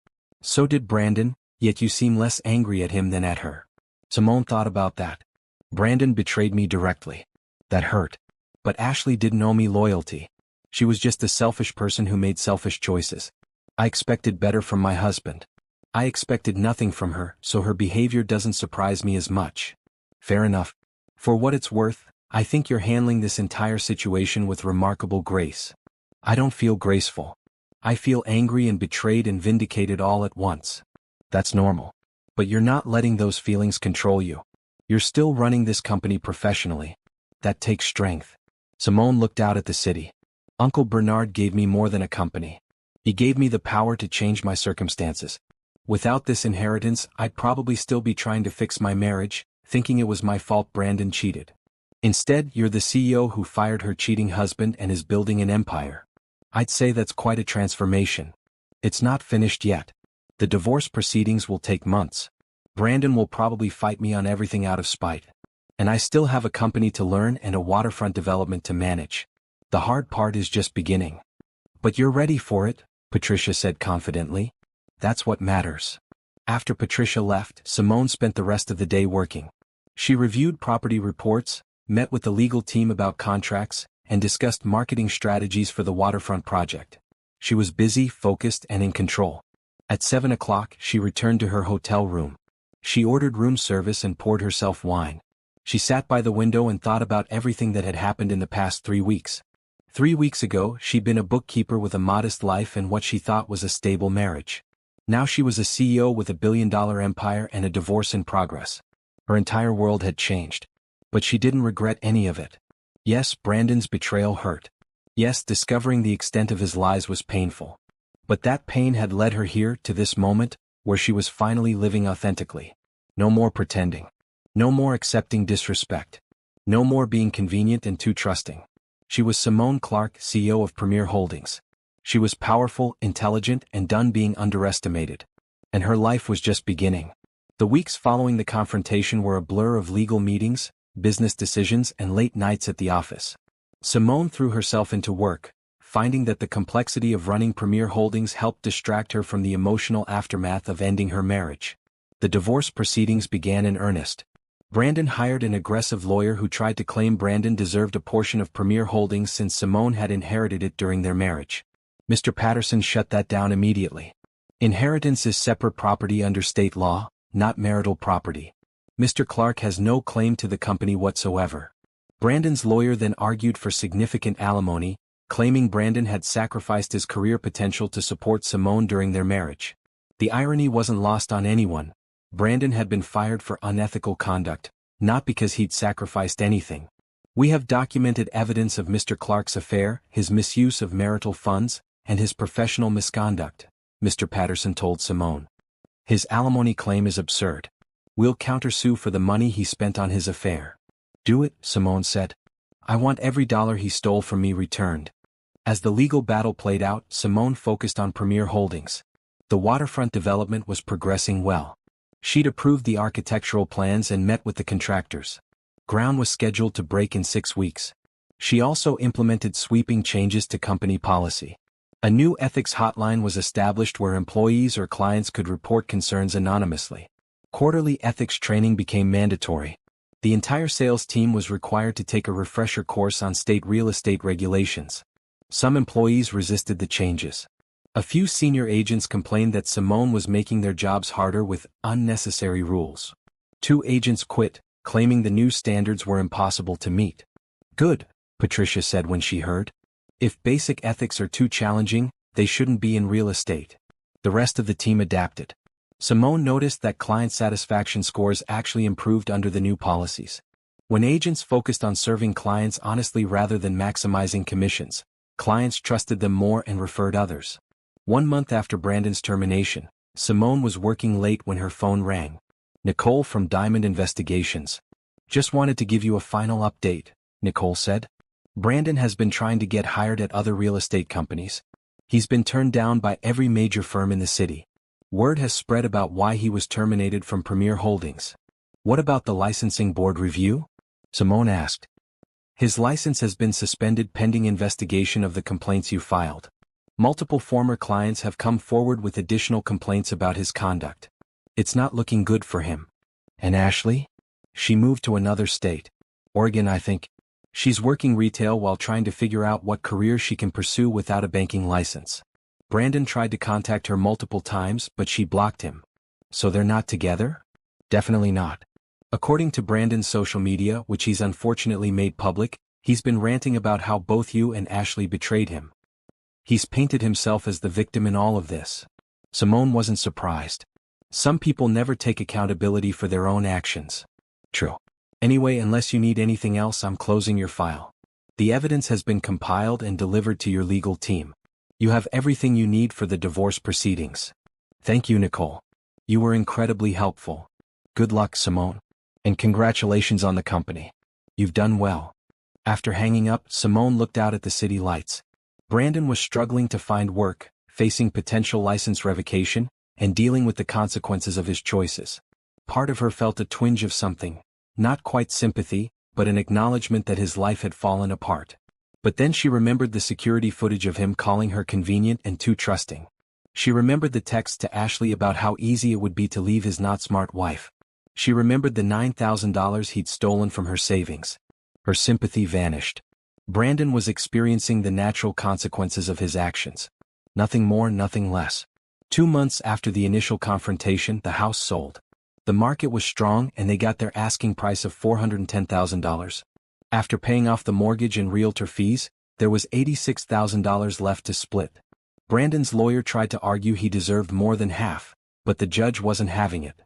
So did Brandon, yet you seem less angry at him than at her. Simone thought about that. Brandon betrayed me directly. That hurt. But Ashley didn't owe me loyalty. She was just a selfish person who made selfish choices. I expected better from my husband. I expected nothing from her, so her behavior doesn't surprise me as much. Fair enough. For what it's worth, I think you're handling this entire situation with remarkable grace. I don't feel graceful. I feel angry and betrayed and vindicated all at once. That's normal. But you're not letting those feelings control you. You're still running this company professionally. That takes strength. Simone looked out at the city. Uncle Bernard gave me more than a company. He gave me the power to change my circumstances. Without this inheritance, I'd probably still be trying to fix my marriage, thinking it was my fault Brandon cheated. Instead, you're the CEO who fired her cheating husband and is building an empire. I'd say that's quite a transformation. It's not finished yet. The divorce proceedings will take months. Brandon will probably fight me on everything out of spite. And I still have a company to learn and a waterfront development to manage. The hard part is just beginning. But you're ready for it, Patricia said confidently. That's what matters. After Patricia left, Simone spent the rest of the day working. She reviewed property reports, met with the legal team about contracts, and discussed marketing strategies for the waterfront project. She was busy, focused, and in control. At 7 o'clock, she returned to her hotel room. She ordered room service and poured herself wine. She sat by the window and thought about everything that had happened in the past 3 weeks. 3 weeks ago, she'd been a bookkeeper with a modest life and what she thought was a stable marriage. Now she was a CEO with a billion-dollar empire and a divorce in progress. Her entire world had changed. But she didn't regret any of it. Yes, Brandon's betrayal hurt. Yes, discovering the extent of his lies was painful. But that pain had led her here to this moment, where she was finally living authentically. No more pretending. No more accepting disrespect. No more being convenient and too trusting. She was Simone Clark, CEO of Premier Holdings. She was powerful, intelligent, and done being underestimated. And her life was just beginning. The weeks following the confrontation were a blur of legal meetings, business decisions, and late nights at the office. Simone threw herself into work, finding that the complexity of running Premier Holdings helped distract her from the emotional aftermath of ending her marriage. The divorce proceedings began in earnest. Brandon hired an aggressive lawyer who tried to claim Brandon deserved a portion of Premier Holdings since Simone had inherited it during their marriage. Mr. Patterson shut that down immediately. Inheritance is separate property under state law, not marital property. Mr. Clark has no claim to the company whatsoever. Brandon's lawyer then argued for significant alimony, claiming Brandon had sacrificed his career potential to support Simone during their marriage. The irony wasn't lost on anyone. Brandon had been fired for unethical conduct, not because he'd sacrificed anything. We have documented evidence of Mr. Clark's affair, his misuse of marital funds, and his professional misconduct, Mr. Patterson told Simone. His alimony claim is absurd. We'll countersue for the money he spent on his affair. Do it, Simone said. I want every dollar he stole from me returned. As the legal battle played out, Simone focused on Premier Holdings. The waterfront development was progressing well. She'd approved the architectural plans and met with the contractors. Ground was scheduled to break in 6 weeks. She also implemented sweeping changes to company policy. A new ethics hotline was established where employees or clients could report concerns anonymously. Quarterly ethics training became mandatory. The entire sales team was required to take a refresher course on state real estate regulations. Some employees resisted the changes. A few senior agents complained that Simone was making their jobs harder with unnecessary rules. 2 agents quit, claiming the new standards were impossible to meet. Good, Patricia said when she heard. If basic ethics are too challenging, they shouldn't be in real estate. The rest of the team adapted. Simone noticed that client satisfaction scores actually improved under the new policies. When agents focused on serving clients honestly rather than maximizing commissions, clients trusted them more and referred others. 1 month after Brandon's termination, Simone was working late when her phone rang. Nicole from Diamond Investigations. Just wanted to give you a final update, Nicole said. Brandon has been trying to get hired at other real estate companies. He's been turned down by every major firm in the city. Word has spread about why he was terminated from Premier Holdings. What about the licensing board review? Simone asked. His license has been suspended pending investigation of the complaints you filed. Multiple former clients have come forward with additional complaints about his conduct. It's not looking good for him. And Ashley? She moved to another state. Oregon, I think. She's working retail while trying to figure out what career she can pursue without a banking license. Brandon tried to contact her multiple times, but she blocked him. So they're not together? Definitely not. According to Brandon's social media, which he's unfortunately made public, he's been ranting about how both you and Ashley betrayed him. He's painted himself as the victim in all of this. Simone wasn't surprised. Some people never take accountability for their own actions. True. Anyway, unless you need anything else, I'm closing your file. The evidence has been compiled and delivered to your legal team. You have everything you need for the divorce proceedings. Thank you, Nicole. You were incredibly helpful. Good luck, Simone. And congratulations on the company. You've done well. After hanging up, Simone looked out at the city lights. Brandon was struggling to find work, facing potential license revocation, and dealing with the consequences of his choices. Part of her felt a twinge of something, not quite sympathy, but an acknowledgement that his life had fallen apart. But then she remembered the security footage of him calling her convenient and too trusting. She remembered the text to Ashley about how easy it would be to leave his not-smart wife. She remembered the $9,000 he'd stolen from her savings. Her sympathy vanished. Brandon was experiencing the natural consequences of his actions. Nothing more, nothing less. 2 months after the initial confrontation, the house sold. The market was strong and they got their asking price of $410,000. After paying off the mortgage and realtor fees, there was $86,000 left to split. Brandon's lawyer tried to argue he deserved more than half, but the judge wasn't having it.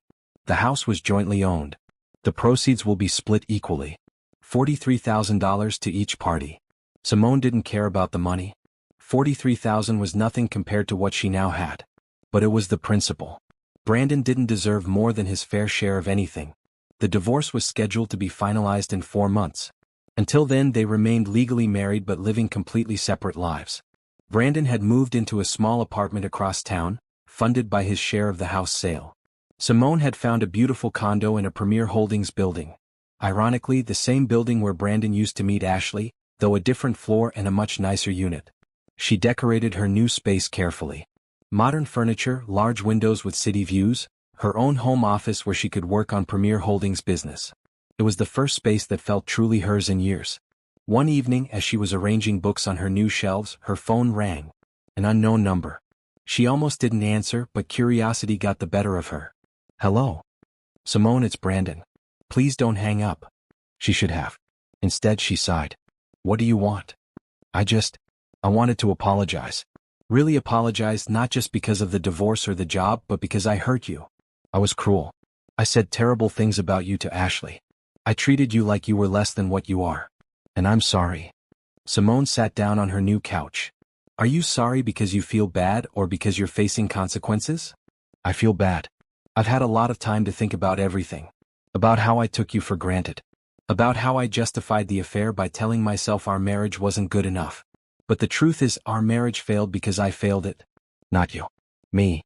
The house was jointly owned. The proceeds will be split equally. $43,000 to each party. Simone didn't care about the money. $43,000 was nothing compared to what she now had. But it was the principle. Brandon didn't deserve more than his fair share of anything. The divorce was scheduled to be finalized in 4 months. Until then, they remained legally married but living completely separate lives. Brandon had moved into a small apartment across town, funded by his share of the house sale. Simone had found a beautiful condo in a Premier Holdings building. Ironically, the same building where Brandon used to meet Ashley, though a different floor and a much nicer unit. She decorated her new space carefully. Modern furniture, large windows with city views, her own home office where she could work on Premier Holdings business. It was the first space that felt truly hers in years. One evening, as she was arranging books on her new shelves, her phone rang. An unknown number. She almost didn't answer, but curiosity got the better of her. Hello? Simone, it's Brandon. Please don't hang up. She should have. Instead, she sighed. What do you want? I wanted to apologize. Really apologize, not just because of the divorce or the job, but because I hurt you. I was cruel. I said terrible things about you to Ashley. I treated you like you were less than what you are. And I'm sorry. Simone sat down on her new couch. Are you sorry because you feel bad or because you're facing consequences? I feel bad. I've had a lot of time to think about everything. About how I took you for granted. About how I justified the affair by telling myself our marriage wasn't good enough. But the truth is, our marriage failed because I failed it. Not you. Me.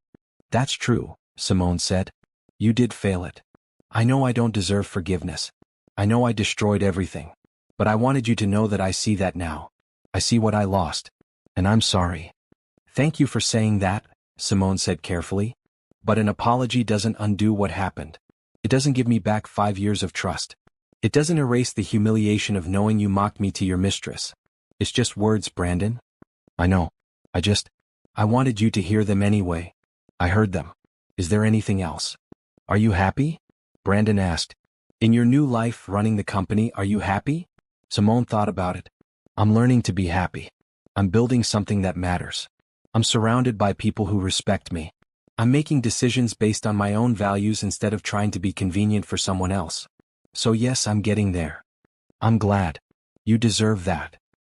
That's true, Simone said. You did fail it. I know I don't deserve forgiveness. I know I destroyed everything. But I wanted you to know that I see that now. I see what I lost. And I'm sorry. Thank you for saying that, Simone said carefully. But an apology doesn't undo what happened. It doesn't give me back 5 years of trust. It doesn't erase the humiliation of knowing you mocked me to your mistress. It's just words, Brandon. I know. I wanted you to hear them anyway. I heard them. Is there anything else? Are you happy? Brandon asked. In your new life running the company, are you happy? Simone thought about it. I'm learning to be happy. I'm building something that matters. I'm surrounded by people who respect me. I'm making decisions based on my own values instead of trying to be convenient for someone else. So yes, I'm getting there. I'm glad. You deserve that.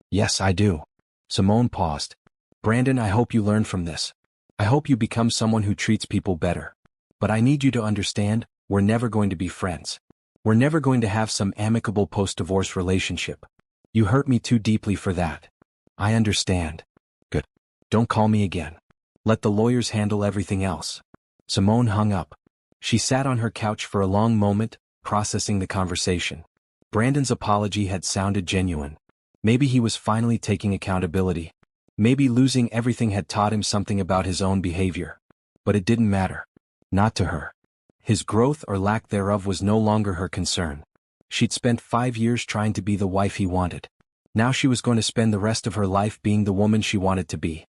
Yes, I do. Simone paused. Brandon, I hope you learn from this. I hope you become someone who treats people better. But I need you to understand, we're never going to be friends. We're never going to have some amicable post-divorce relationship. You hurt me too deeply for that. I understand. Good. Don't call me again. Let the lawyers handle everything else. Simone hung up. She sat on her couch for a long moment, processing the conversation. Brandon's apology had sounded genuine. Maybe he was finally taking accountability. Maybe losing everything had taught him something about his own behavior. But it didn't matter. Not to her. His growth or lack thereof was no longer her concern. She'd spent 5 years trying to be the wife he wanted. Now she was going to spend the rest of her life being the woman she wanted to be.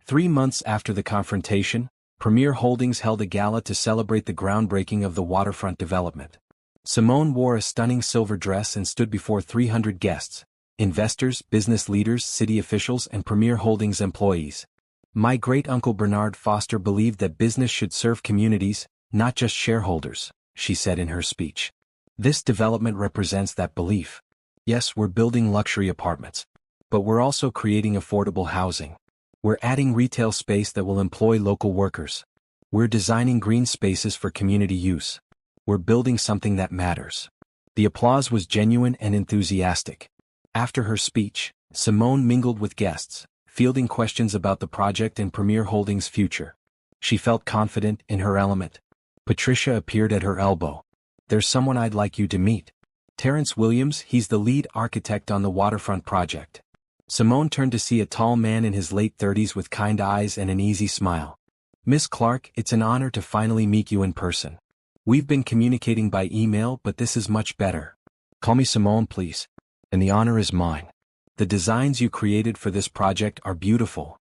3 months after the confrontation, Premier Holdings held a gala to celebrate the groundbreaking of the waterfront development. Simone wore a stunning silver dress and stood before 300 guests, investors, business leaders, city officials, and Premier Holdings employees. My great-uncle Bernard Foster believed that business should serve communities, not just shareholders, she said in her speech. This development represents that belief. Yes, we're building luxury apartments. But we're also creating affordable housing. We're adding retail space that will employ local workers. We're designing green spaces for community use. We're building something that matters. The applause was genuine and enthusiastic. After her speech, Simone mingled with guests, fielding questions about the project and Premier Holdings' future. She felt confident in her element. Patricia appeared at her elbow. "There's someone I'd like you to meet. Terrence Williams, he's the lead architect on the waterfront project." Simone turned to see a tall man in his late 30s with kind eyes and an easy smile. "Miss Clark, it's an honor to finally meet you in person. We've been communicating by email, but this is much better. Call me Simone, please. And the honor is mine. The designs you created for this project are beautiful."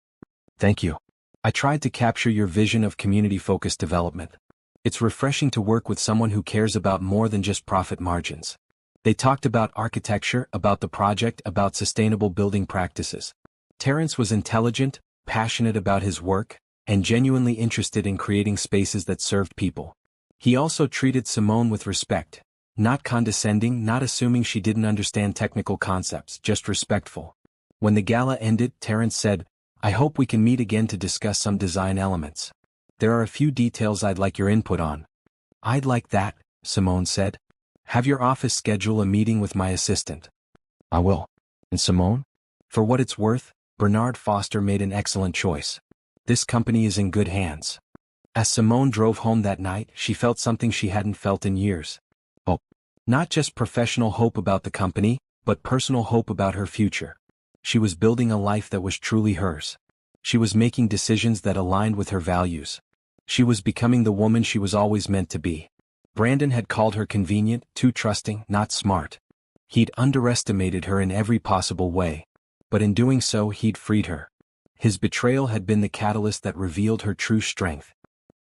"Thank you. I tried to capture your vision of community-focused development. It's refreshing to work with someone who cares about more than just profit margins." They talked about architecture, about the project, about sustainable building practices. Terrence was intelligent, passionate about his work, and genuinely interested in creating spaces that served people. He also treated Simone with respect, not condescending, not assuming she didn't understand technical concepts, just respectful. When the gala ended, Terrence said, "I hope we can meet again to discuss some design elements. There are a few details I'd like your input on." "I'd like that," Simone said. "Have your office schedule a meeting with my assistant." "I will. And Simone? For what it's worth, Bernard Foster made an excellent choice. This company is in good hands." As Simone drove home that night, she felt something she hadn't felt in years. Hope. Not just professional hope about the company, but personal hope about her future. She was building a life that was truly hers. She was making decisions that aligned with her values. She was becoming the woman she was always meant to be. Brandon had called her convenient, too trusting, not smart. He'd underestimated her in every possible way. But in doing so, he'd freed her. His betrayal had been the catalyst that revealed her true strength.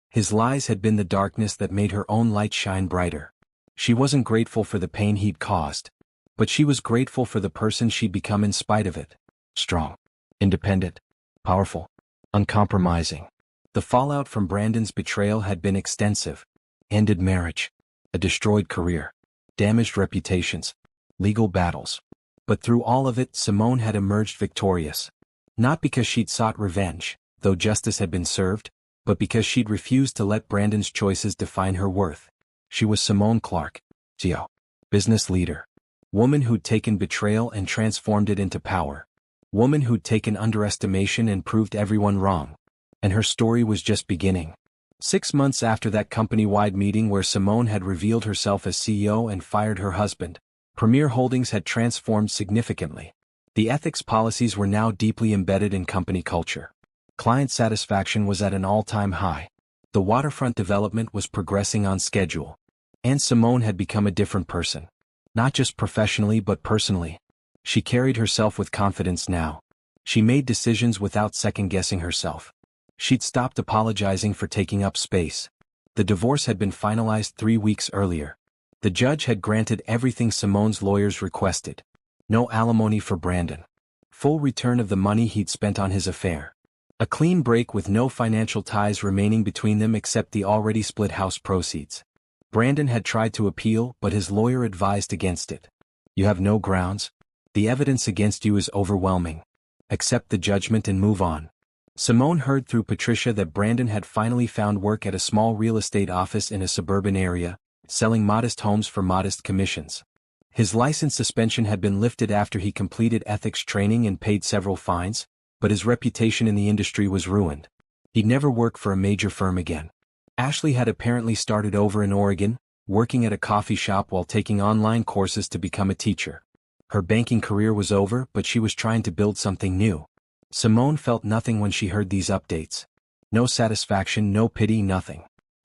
His lies had been the darkness that made her own light shine brighter. She wasn't grateful for the pain he'd caused, but she was grateful for the person she'd become in spite of it. Strong, independent, powerful, uncompromising. The fallout from Brandon's betrayal had been extensive. Ended marriage, a destroyed career, damaged reputations, legal battles. But through all of it, Simone had emerged victorious. Not because she'd sought revenge, though justice had been served, but because she'd refused to let Brandon's choices define her worth. She was Simone Clark, CEO, business leader. Woman who'd taken betrayal and transformed it into power. Woman who'd taken underestimation and proved everyone wrong. And her story was just beginning. 6 months after that company-wide meeting where Simone had revealed herself as CEO and fired her husband, Premier Holdings had transformed significantly. The ethics policies were now deeply embedded in company culture. Client satisfaction was at an all-time high. The waterfront development was progressing on schedule. And Simone had become a different person. Not just professionally but personally. She carried herself with confidence now. She made decisions without second-guessing herself. She'd stopped apologizing for taking up space. The divorce had been finalized 3 weeks earlier. The judge had granted everything Simone's lawyers requested. No alimony for Brandon. Full return of the money he'd spent on his affair. A clean break with no financial ties remaining between them except the already split house proceeds. Brandon had tried to appeal, but his lawyer advised against it. "You have no grounds. The evidence against you is overwhelming. Accept the judgment and move on." Simone heard through Patricia that Brandon had finally found work at a small real estate office in a suburban area, selling modest homes for modest commissions. His license suspension had been lifted after he completed ethics training and paid several fines, but his reputation in the industry was ruined. He'd never work for a major firm again. Ashley had apparently started over in Oregon, working at a coffee shop while taking online courses to become a teacher. Her banking career was over, but she was trying to build something new. Simone felt nothing when she heard these updates. No satisfaction, no pity, nothing.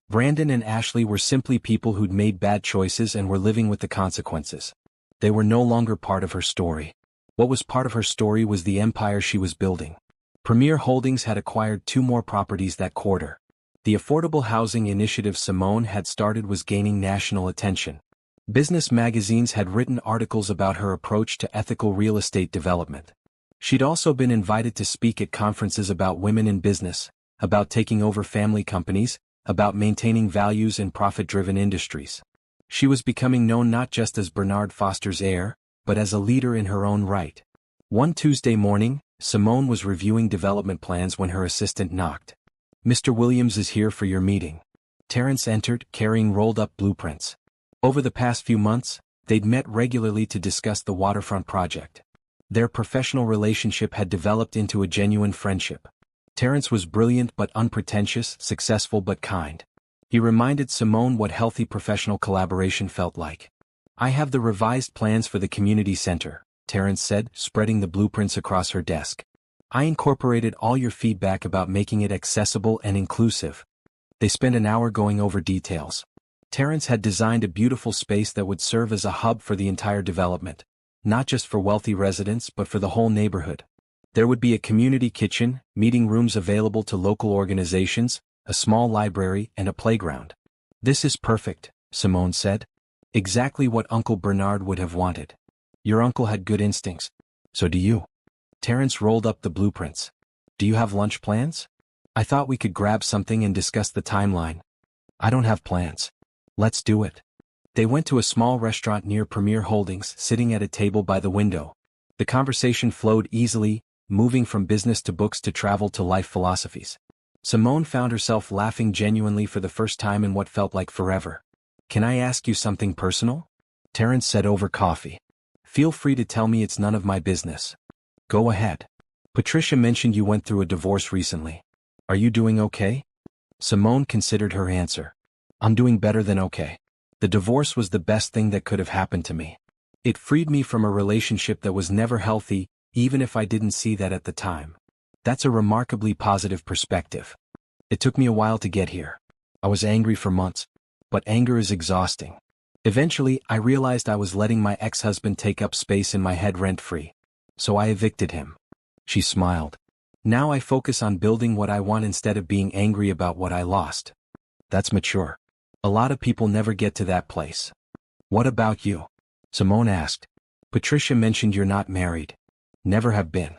Brandon and Ashley were simply people who'd made bad choices and were living with the consequences. They were no longer part of her story. What was part of her story was the empire she was building. Premier Holdings had acquired 2 more properties that quarter. The affordable housing initiative Simone had started was gaining national attention. Business magazines had written articles about her approach to ethical real estate development. She'd also been invited to speak at conferences about women in business, about taking over family companies, about maintaining values in profit-driven industries. She was becoming known not just as Bernard Foster's heir, but as a leader in her own right. One Tuesday morning, Simone was reviewing development plans when her assistant knocked. "Mr. Williams is here for your meeting." Terrence entered, carrying rolled-up blueprints. Over the past few months, They'd met regularly to discuss the waterfront project. Their professional relationship had developed into a genuine friendship. Terence was brilliant but unpretentious, successful but kind. He reminded Simone what healthy professional collaboration felt like. "I have the revised plans for the community center," Terence said, spreading the blueprints across her desk. "I incorporated all your feedback about making it accessible and inclusive." They spent an hour going over details. Terence had designed a beautiful space that would serve as a hub for the entire development, not just for wealthy residents but for the whole neighborhood. There would be a community kitchen, meeting rooms available to local organizations, a small library, and a playground. "This is perfect," Simone said. "Exactly what Uncle Bernard would have wanted." "Your uncle had good instincts. So do you." Terence rolled up the blueprints. "Do you have lunch plans? I thought we could grab something and discuss the timeline." "I don't have plans." "Let's do it." They went to a small restaurant near Premier Holdings, sitting at a table by the window. The conversation flowed easily, moving from business to books to travel to life philosophies. Simone found herself laughing genuinely for the first time in what felt like forever. "Can I ask you something personal?" Terence said over coffee. "Feel free to tell me, it's none of my business." "Go ahead." "Patricia mentioned you went through a divorce recently. Are you doing okay?" Simone considered her answer. "I'm doing better than okay. The divorce was the best thing that could have happened to me. It freed me from a relationship that was never healthy, even if I didn't see that at the time." "That's a remarkably positive perspective." "It took me a while to get here. I was angry for months. But anger is exhausting. Eventually, I realized I was letting my ex-husband take up space in my head rent-free. So I evicted him." She smiled. "Now I focus on building what I want instead of being angry about what I lost." "That's mature. A lot of people never get to that place." "What about you?" Simone asked. "Patricia mentioned you're not married." "Never have been.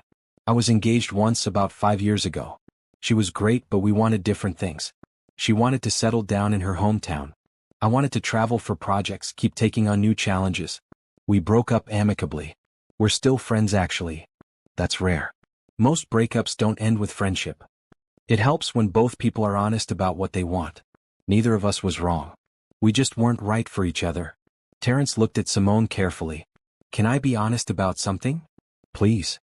I was engaged once about 5 years ago. She was great, but we wanted different things. She wanted to settle down in her hometown. I wanted to travel for projects, keep taking on new challenges. We broke up amicably. We're still friends actually." "That's rare. Most breakups don't end with friendship. It helps when both people are honest about what they want. Neither of us was wrong. We just weren't right for each other." Terence looked at Simone carefully. "Can I be honest about something?" "Please.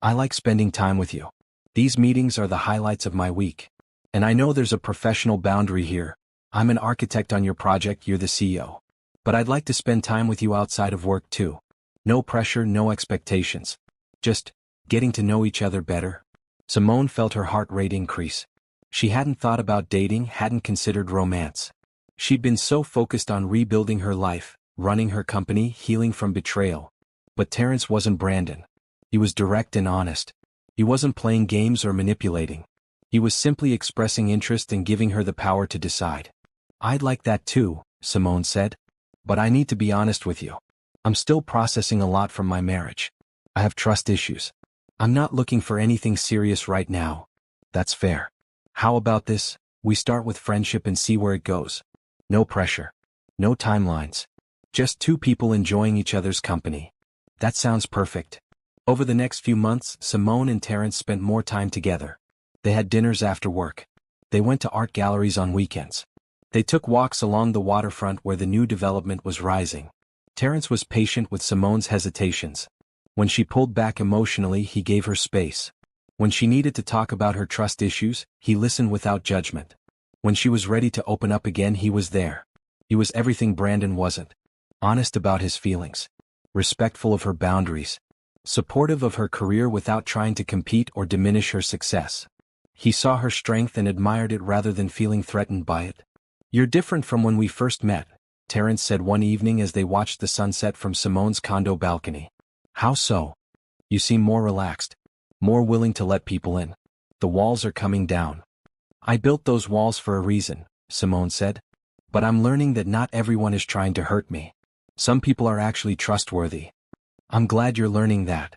I like spending time with you. These meetings are the highlights of my week. And I know there's a professional boundary here. I'm an architect on your project, you're the CEO. But I'd like to spend time with you outside of work too. No pressure, no expectations. Just getting to know each other better." Simone felt her heart rate increase. She hadn't thought about dating, hadn't considered romance. She'd been so focused on rebuilding her life, running her company, healing from betrayal. But Terence wasn't Brandon. He was direct and honest. He wasn't playing games or manipulating. He was simply expressing interest and giving her the power to decide. "I'd like that too," Simone said. "But I need to be honest with you. I'm still processing a lot from my marriage. I have trust issues. I'm not looking for anything serious right now." "That's fair. How about this? We start with friendship and see where it goes. No pressure. No timelines. Just two people enjoying each other's company." "That sounds perfect." Over the next few months, Simone and Terence spent more time together. They had dinners after work. They went to art galleries on weekends. They took walks along the waterfront where the new development was rising. Terence was patient with Simone's hesitations. When she pulled back emotionally, he gave her space. When she needed to talk about her trust issues, he listened without judgment. When she was ready to open up again, he was there. He was everything Brandon wasn't. Honest about his feelings. Respectful of her boundaries. Supportive of her career without trying to compete or diminish her success. He saw her strength and admired it rather than feeling threatened by it. "You're different from when we first met," Terence said one evening as they watched the sunset from Simone's condo balcony. "How so?" "You seem more relaxed. More willing to let people in. The walls are coming down." "I built those walls for a reason," Simone said. "But I'm learning that not everyone is trying to hurt me. Some people are actually trustworthy." "I'm glad you're learning that."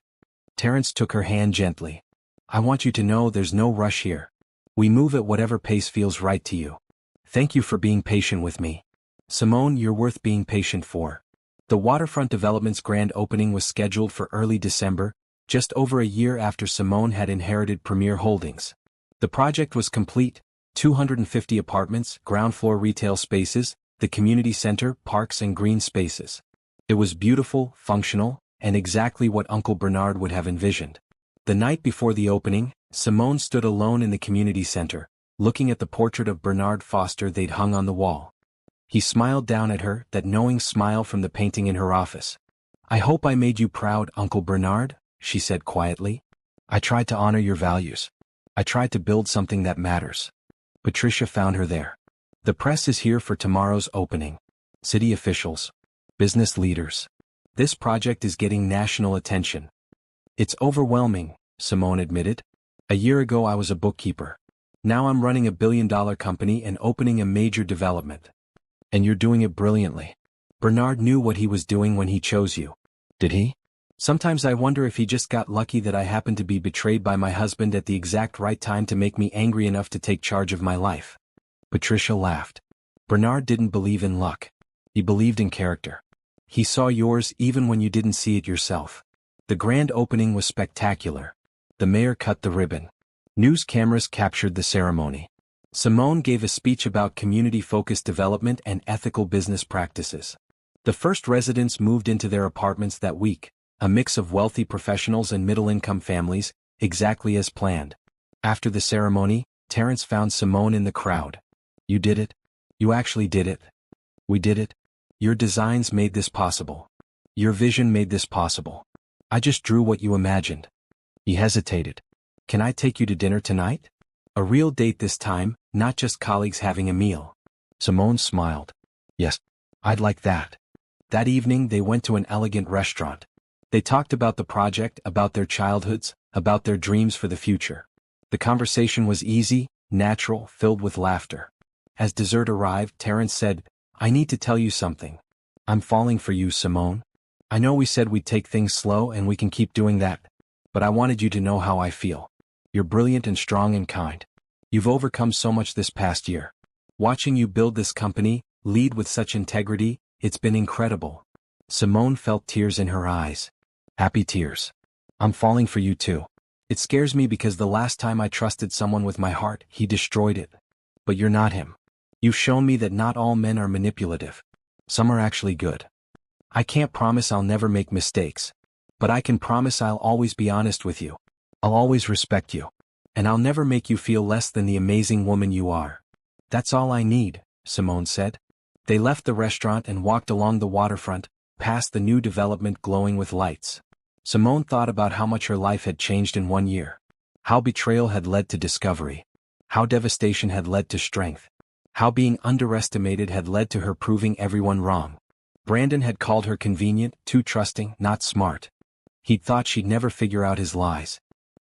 Terence took her hand gently. "I want you to know there's no rush here. We move at whatever pace feels right to you. Thank you for being patient with me." "Simone, you're worth being patient for." The waterfront development's grand opening was scheduled for early December, just over a year after Simone had inherited Premier Holdings. The project was complete: 250 apartments, ground floor retail spaces, the community center, parks and green spaces. It was beautiful, functional, and exactly what Uncle Bernard would have envisioned. The night before the opening, Simone stood alone in the community center, looking at the portrait of Bernard Foster they'd hung on the wall. He smiled down at her, that knowing smile from the painting in her office. "I hope I made you proud, Uncle Bernard," she said quietly. "I tried to honor your values. I tried to build something that matters." Patricia found her there. "The press is here for tomorrow's opening. City officials. Business leaders. This project is getting national attention." "It's overwhelming," Simone admitted. "A year ago I was a bookkeeper. Now I'm running a billion-dollar company and opening a major development. And you're doing it brilliantly. Bernard knew what he was doing when he chose you." "Did he? Sometimes I wonder if he just got lucky that I happened to be betrayed by my husband at the exact right time to make me angry enough to take charge of my life." Patricia laughed. "Bernard didn't believe in luck. He believed in character. He saw yours even when you didn't see it yourself." The grand opening was spectacular. The mayor cut the ribbon. News cameras captured the ceremony. Simone gave a speech about community-focused development and ethical business practices. The first residents moved into their apartments that week, a mix of wealthy professionals and middle-income families, exactly as planned. After the ceremony, Terrence found Simone in the crowd. "You did it. You actually did it. We did it. Your designs made this possible. Your vision made this possible. I just drew what you imagined." He hesitated. "Can I take you to dinner tonight? A real date this time, not just colleagues having a meal." Simone smiled. "Yes, I'd like that." That evening they went to an elegant restaurant. They talked about the project, about their childhoods, about their dreams for the future. The conversation was easy, natural, filled with laughter. As dessert arrived, Terrence said, "I need to tell you something. I'm falling for you, Simone. I know we said we'd take things slow and we can keep doing that. But I wanted you to know how I feel. You're brilliant and strong and kind. You've overcome so much this past year. Watching you build this company, lead with such integrity, it's been incredible." Simone felt tears in her eyes. Happy tears. "I'm falling for you too. It scares me because the last time I trusted someone with my heart, he destroyed it. But you're not him. You've shown me that not all men are manipulative. Some are actually good. I can't promise I'll never make mistakes. But I can promise I'll always be honest with you. I'll always respect you. And I'll never make you feel less than the amazing woman you are." "That's all I need," Simone said. They left the restaurant and walked along the waterfront, past the new development glowing with lights. Simone thought about how much her life had changed in 1 year. How betrayal had led to discovery. How devastation had led to strength. How being underestimated had led to her proving everyone wrong. Brandon had called her convenient, too trusting, not smart. He'd thought she'd never figure out his lies.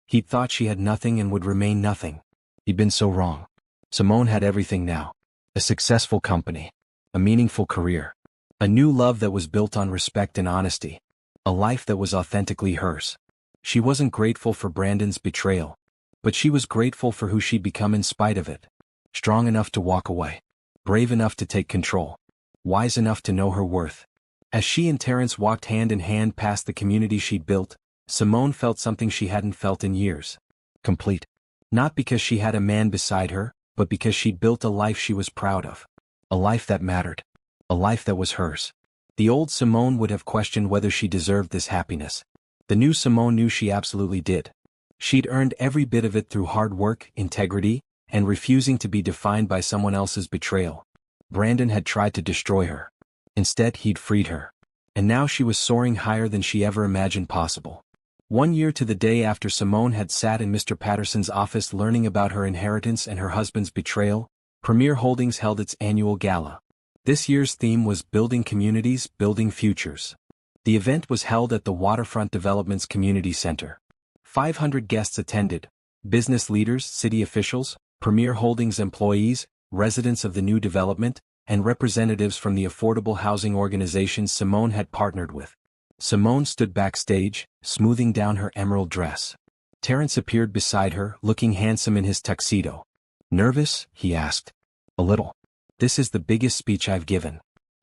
He'd thought she had nothing and would remain nothing. He'd been so wrong. Simone had everything now. A successful company. A meaningful career. A new love that was built on respect and honesty. A life that was authentically hers. She wasn't grateful for Brandon's betrayal. But she was grateful for who she'd become in spite of it. Strong enough to walk away. Brave enough to take control. Wise enough to know her worth. As she and Terrence walked hand in hand past the community she'd built, Simone felt something she hadn't felt in years. Complete. Not because she had a man beside her, but because she'd built a life she was proud of. A life that mattered. A life that was hers. The old Simone would have questioned whether she deserved this happiness. The new Simone knew she absolutely did. She'd earned every bit of it through hard work, integrity, and refusing to be defined by someone else's betrayal. Brandon had tried to destroy her. Instead, he'd freed her. And now she was soaring higher than she ever imagined possible. 1 year to the day after Simone had sat in Mr. Patterson's office learning about her inheritance and her husband's betrayal, Premier Holdings held its annual gala. This year's theme was Building Communities, Building Futures. The event was held at the Waterfront Development's Community Center. 500 guests attended. Business leaders, city officials, Premier Holdings employees, residents of the new development, and representatives from the affordable housing organizations Simone had partnered with. Simone stood backstage, smoothing down her emerald dress. Terrence appeared beside her, looking handsome in his tuxedo. "Nervous?" he asked. "A little. This is the biggest speech I've given.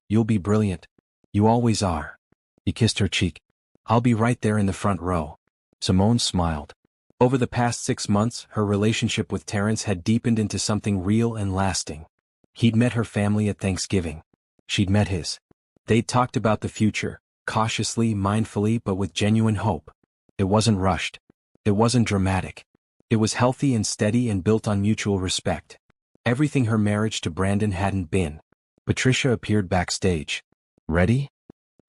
You'll be brilliant. You always are." He kissed her cheek. "I'll be right there in the front row." Simone smiled. Over the past 6 months, her relationship with Terrence had deepened into something real and lasting. He'd met her family at Thanksgiving. She'd met his. They'd talked about the future, cautiously, mindfully, but with genuine hope. It wasn't rushed. It wasn't dramatic. It was healthy and steady and built on mutual respect. Everything her marriage to Brandon hadn't been. Patricia appeared backstage. Ready?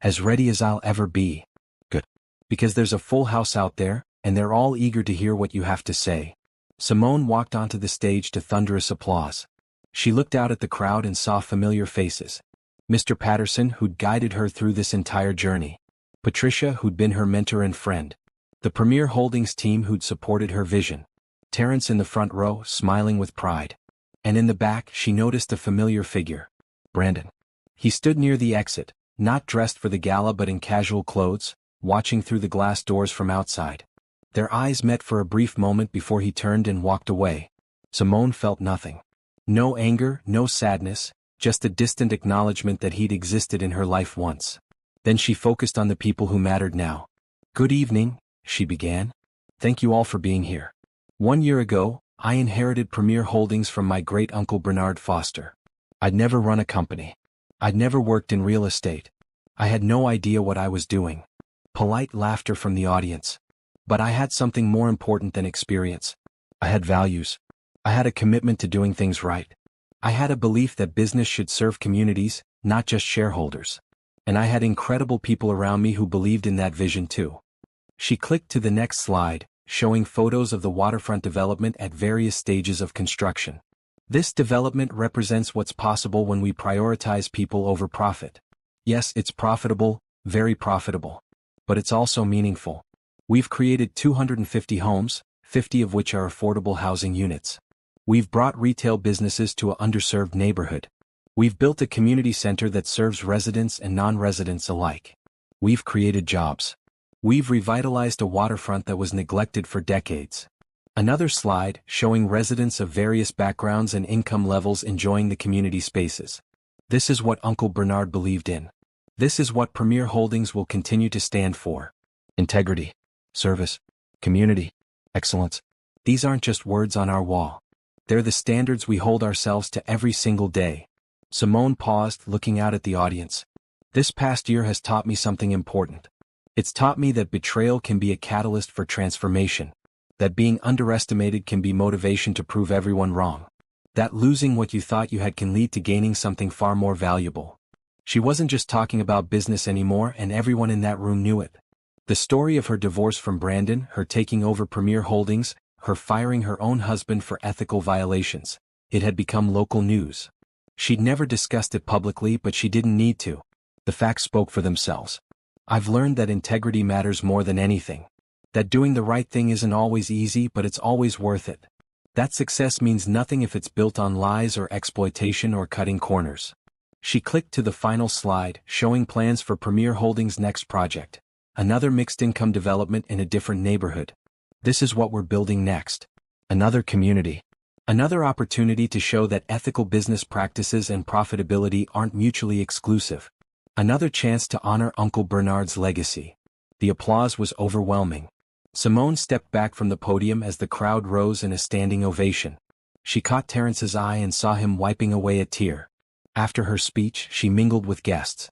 As ready as I'll ever be. Good. Because there's a full house out there, and they're all eager to hear what you have to say. Simone walked onto the stage to thunderous applause. She looked out at the crowd and saw familiar faces. Mr. Patterson, who'd guided her through this entire journey. Patricia, who'd been her mentor and friend. The Premier Holdings team who'd supported her vision. Terrence in the front row, smiling with pride. And in the back, she noticed a familiar figure. Brandon. He stood near the exit, not dressed for the gala but in casual clothes, watching through the glass doors from outside. Their eyes met for a brief moment before he turned and walked away. Simone felt nothing. No anger, no sadness, just a distant acknowledgement that he'd existed in her life once. Then she focused on the people who mattered now. Good evening, she began. Thank you all for being here. 1 year ago, I inherited Premier Holdings from my great-uncle Bernard Foster. I'd never run a company. I'd never worked in real estate. I had no idea what I was doing. Polite laughter from the audience. But I had something more important than experience. I had values. I had a commitment to doing things right. I had a belief that business should serve communities, not just shareholders. And I had incredible people around me who believed in that vision too. She clicked to the next slide, showing photos of the waterfront development at various stages of construction. This development represents what's possible when we prioritize people over profit. Yes, it's profitable, very profitable. But it's also meaningful. We've created 250 homes, 50 of which are affordable housing units. We've brought retail businesses to an underserved neighborhood. We've built a community center that serves residents and non-residents alike. We've created jobs. We've revitalized a waterfront that was neglected for decades. Another slide showing residents of various backgrounds and income levels enjoying the community spaces. This is what Uncle Bernard believed in. This is what Premier Holdings will continue to stand for. Integrity, service, community, excellence. These aren't just words on our wall. They're the standards we hold ourselves to every single day. Simone paused, looking out at the audience. This past year has taught me something important. It's taught me that betrayal can be a catalyst for transformation. That being underestimated can be motivation to prove everyone wrong. That losing what you thought you had can lead to gaining something far more valuable. She wasn't just talking about business anymore, and everyone in that room knew it. The story of her divorce from Brandon, her taking over Premier Holdings, her firing her own husband for ethical violations. It had become local news. She'd never discussed it publicly, but she didn't need to. The facts spoke for themselves. I've learned that integrity matters more than anything. That doing the right thing isn't always easy, but it's always worth it. That success means nothing if it's built on lies or exploitation or cutting corners. She clicked to the final slide, showing plans for Premier Holdings' next project. Another mixed-income development in a different neighborhood. This is what we're building next. Another community. Another opportunity to show that ethical business practices and profitability aren't mutually exclusive. Another chance to honor Uncle Bernard's legacy. The applause was overwhelming. Simone stepped back from the podium as the crowd rose in a standing ovation. She caught Terrence's eye and saw him wiping away a tear. After her speech, she mingled with guests.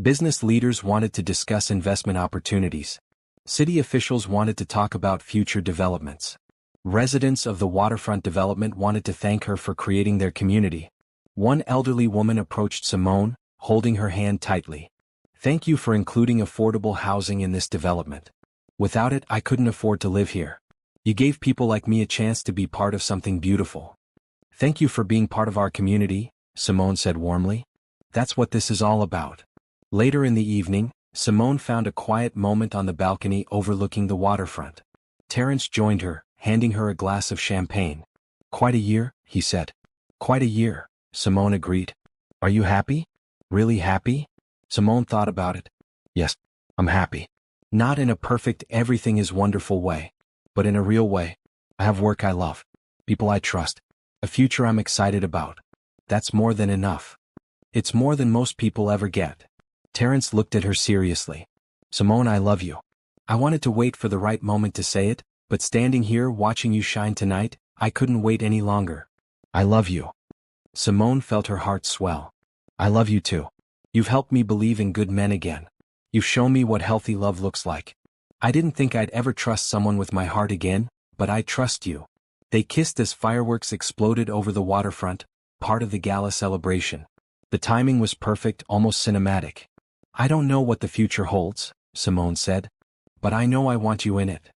Business leaders wanted to discuss investment opportunities. City officials wanted to talk about future developments. Residents of the waterfront development wanted to thank her for creating their community. One elderly woman approached Simone, holding her hand tightly. Thank you for including affordable housing in this development. Without it, I couldn't afford to live here. You gave people like me a chance to be part of something beautiful. Thank you for being part of our community, Simone said warmly. That's what this is all about. Later in the evening, Simone found a quiet moment on the balcony overlooking the waterfront. Terrence joined her, handing her a glass of champagne. Quite a year, he said. Quite a year, Simone agreed. Are you happy? Really happy? Simone thought about it. Yes, I'm happy. Not in a perfect everything is wonderful way, but in a real way. I have work I love, people I trust, a future I'm excited about. That's more than enough. It's more than most people ever get. Terrence looked at her seriously. Simone, I love you. I wanted to wait for the right moment to say it, but standing here watching you shine tonight, I couldn't wait any longer. I love you. Simone felt her heart swell. I love you too. You've helped me believe in good men again. You've shown me what healthy love looks like. I didn't think I'd ever trust someone with my heart again, but I trust you." They kissed as fireworks exploded over the waterfront, part of the gala celebration. The timing was perfect, almost cinematic. "I don't know what the future holds," Simone said, "but I know I want you in it.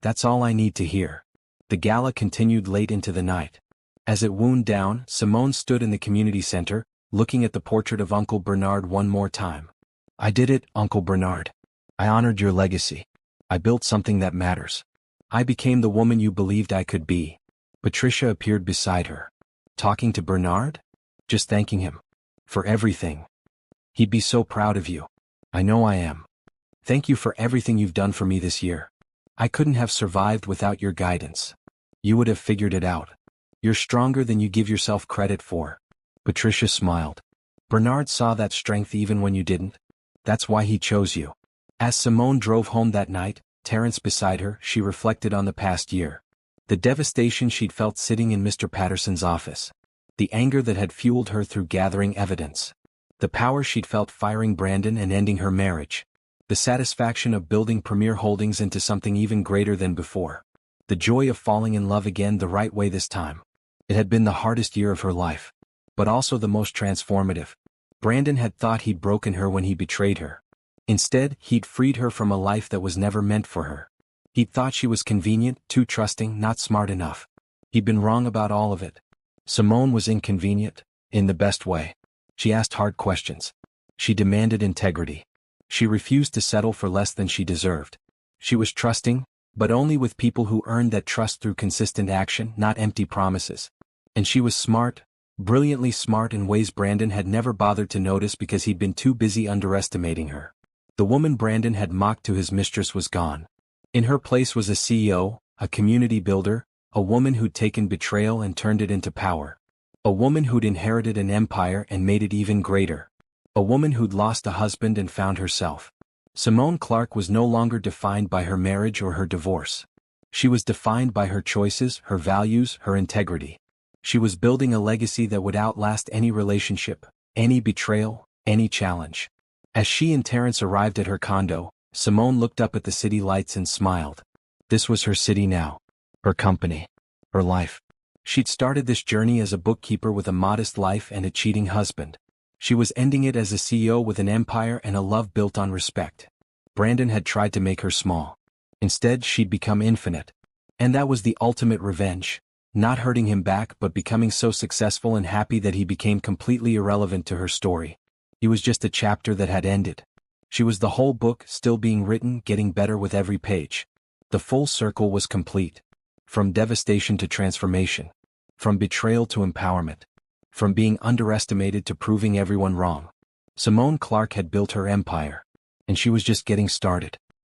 That's all I need to hear." The gala continued late into the night. As it wound down, Simone stood in the community center, looking at the portrait of Uncle Bernard one more time. "I did it, Uncle Bernard. I honored your legacy. I built something that matters. I became the woman you believed I could be." Patricia appeared beside her. "Talking to Bernard?" "Just thanking him. For everything. He'd be so proud of you." "I know I am. Thank you for everything you've done for me this year. I couldn't have survived without your guidance. You would have figured it out. You're stronger than you give yourself credit for." Patricia smiled. "Bernard saw that strength even when you didn't. That's why he chose you." As Simone drove home that night, Terence beside her, she reflected on the past year. The devastation she'd felt sitting in Mr. Patterson's office. The anger that had fueled her through gathering evidence. The power she'd felt firing Brandon and ending her marriage. The satisfaction of building Premier Holdings into something even greater than before. The joy of falling in love again the right way this time. It had been the hardest year of her life. But also the most transformative. Brandon had thought he'd broken her when he betrayed her. Instead, he'd freed her from a life that was never meant for her. He'd thought she was convenient, too trusting, not smart enough. He'd been wrong about all of it. Simone was inconvenient, in the best way. She asked hard questions. She demanded integrity. She refused to settle for less than she deserved. She was trusting, but only with people who earned that trust through consistent action, not empty promises. And she was smart, brilliantly smart in ways Brandon had never bothered to notice because he'd been too busy underestimating her. The woman Brandon had mocked to his mistress was gone. In her place was a CEO, a community builder, a woman who'd taken betrayal and turned it into power. A woman who'd inherited an empire and made it even greater. A woman who'd lost a husband and found herself. Simone Clark was no longer defined by her marriage or her divorce. She was defined by her choices, her values, her integrity. She was building a legacy that would outlast any relationship, any betrayal, any challenge. As she and Terence arrived at her condo, Simone looked up at the city lights and smiled. This was her city now. Her company. Her life. She'd started this journey as a bookkeeper with a modest life and a cheating husband. She was ending it as a CEO with an empire and a love built on respect. Brandon had tried to make her small. Instead, she'd become infinite. And that was the ultimate revenge. Not hurting him back but becoming so successful and happy that he became completely irrelevant to her story. He was just a chapter that had ended. She was the whole book, still being written, getting better with every page. The full circle was complete. From devastation to transformation. From betrayal to empowerment. From being underestimated to proving everyone wrong. Simone Clark had built her empire. And she was just getting started.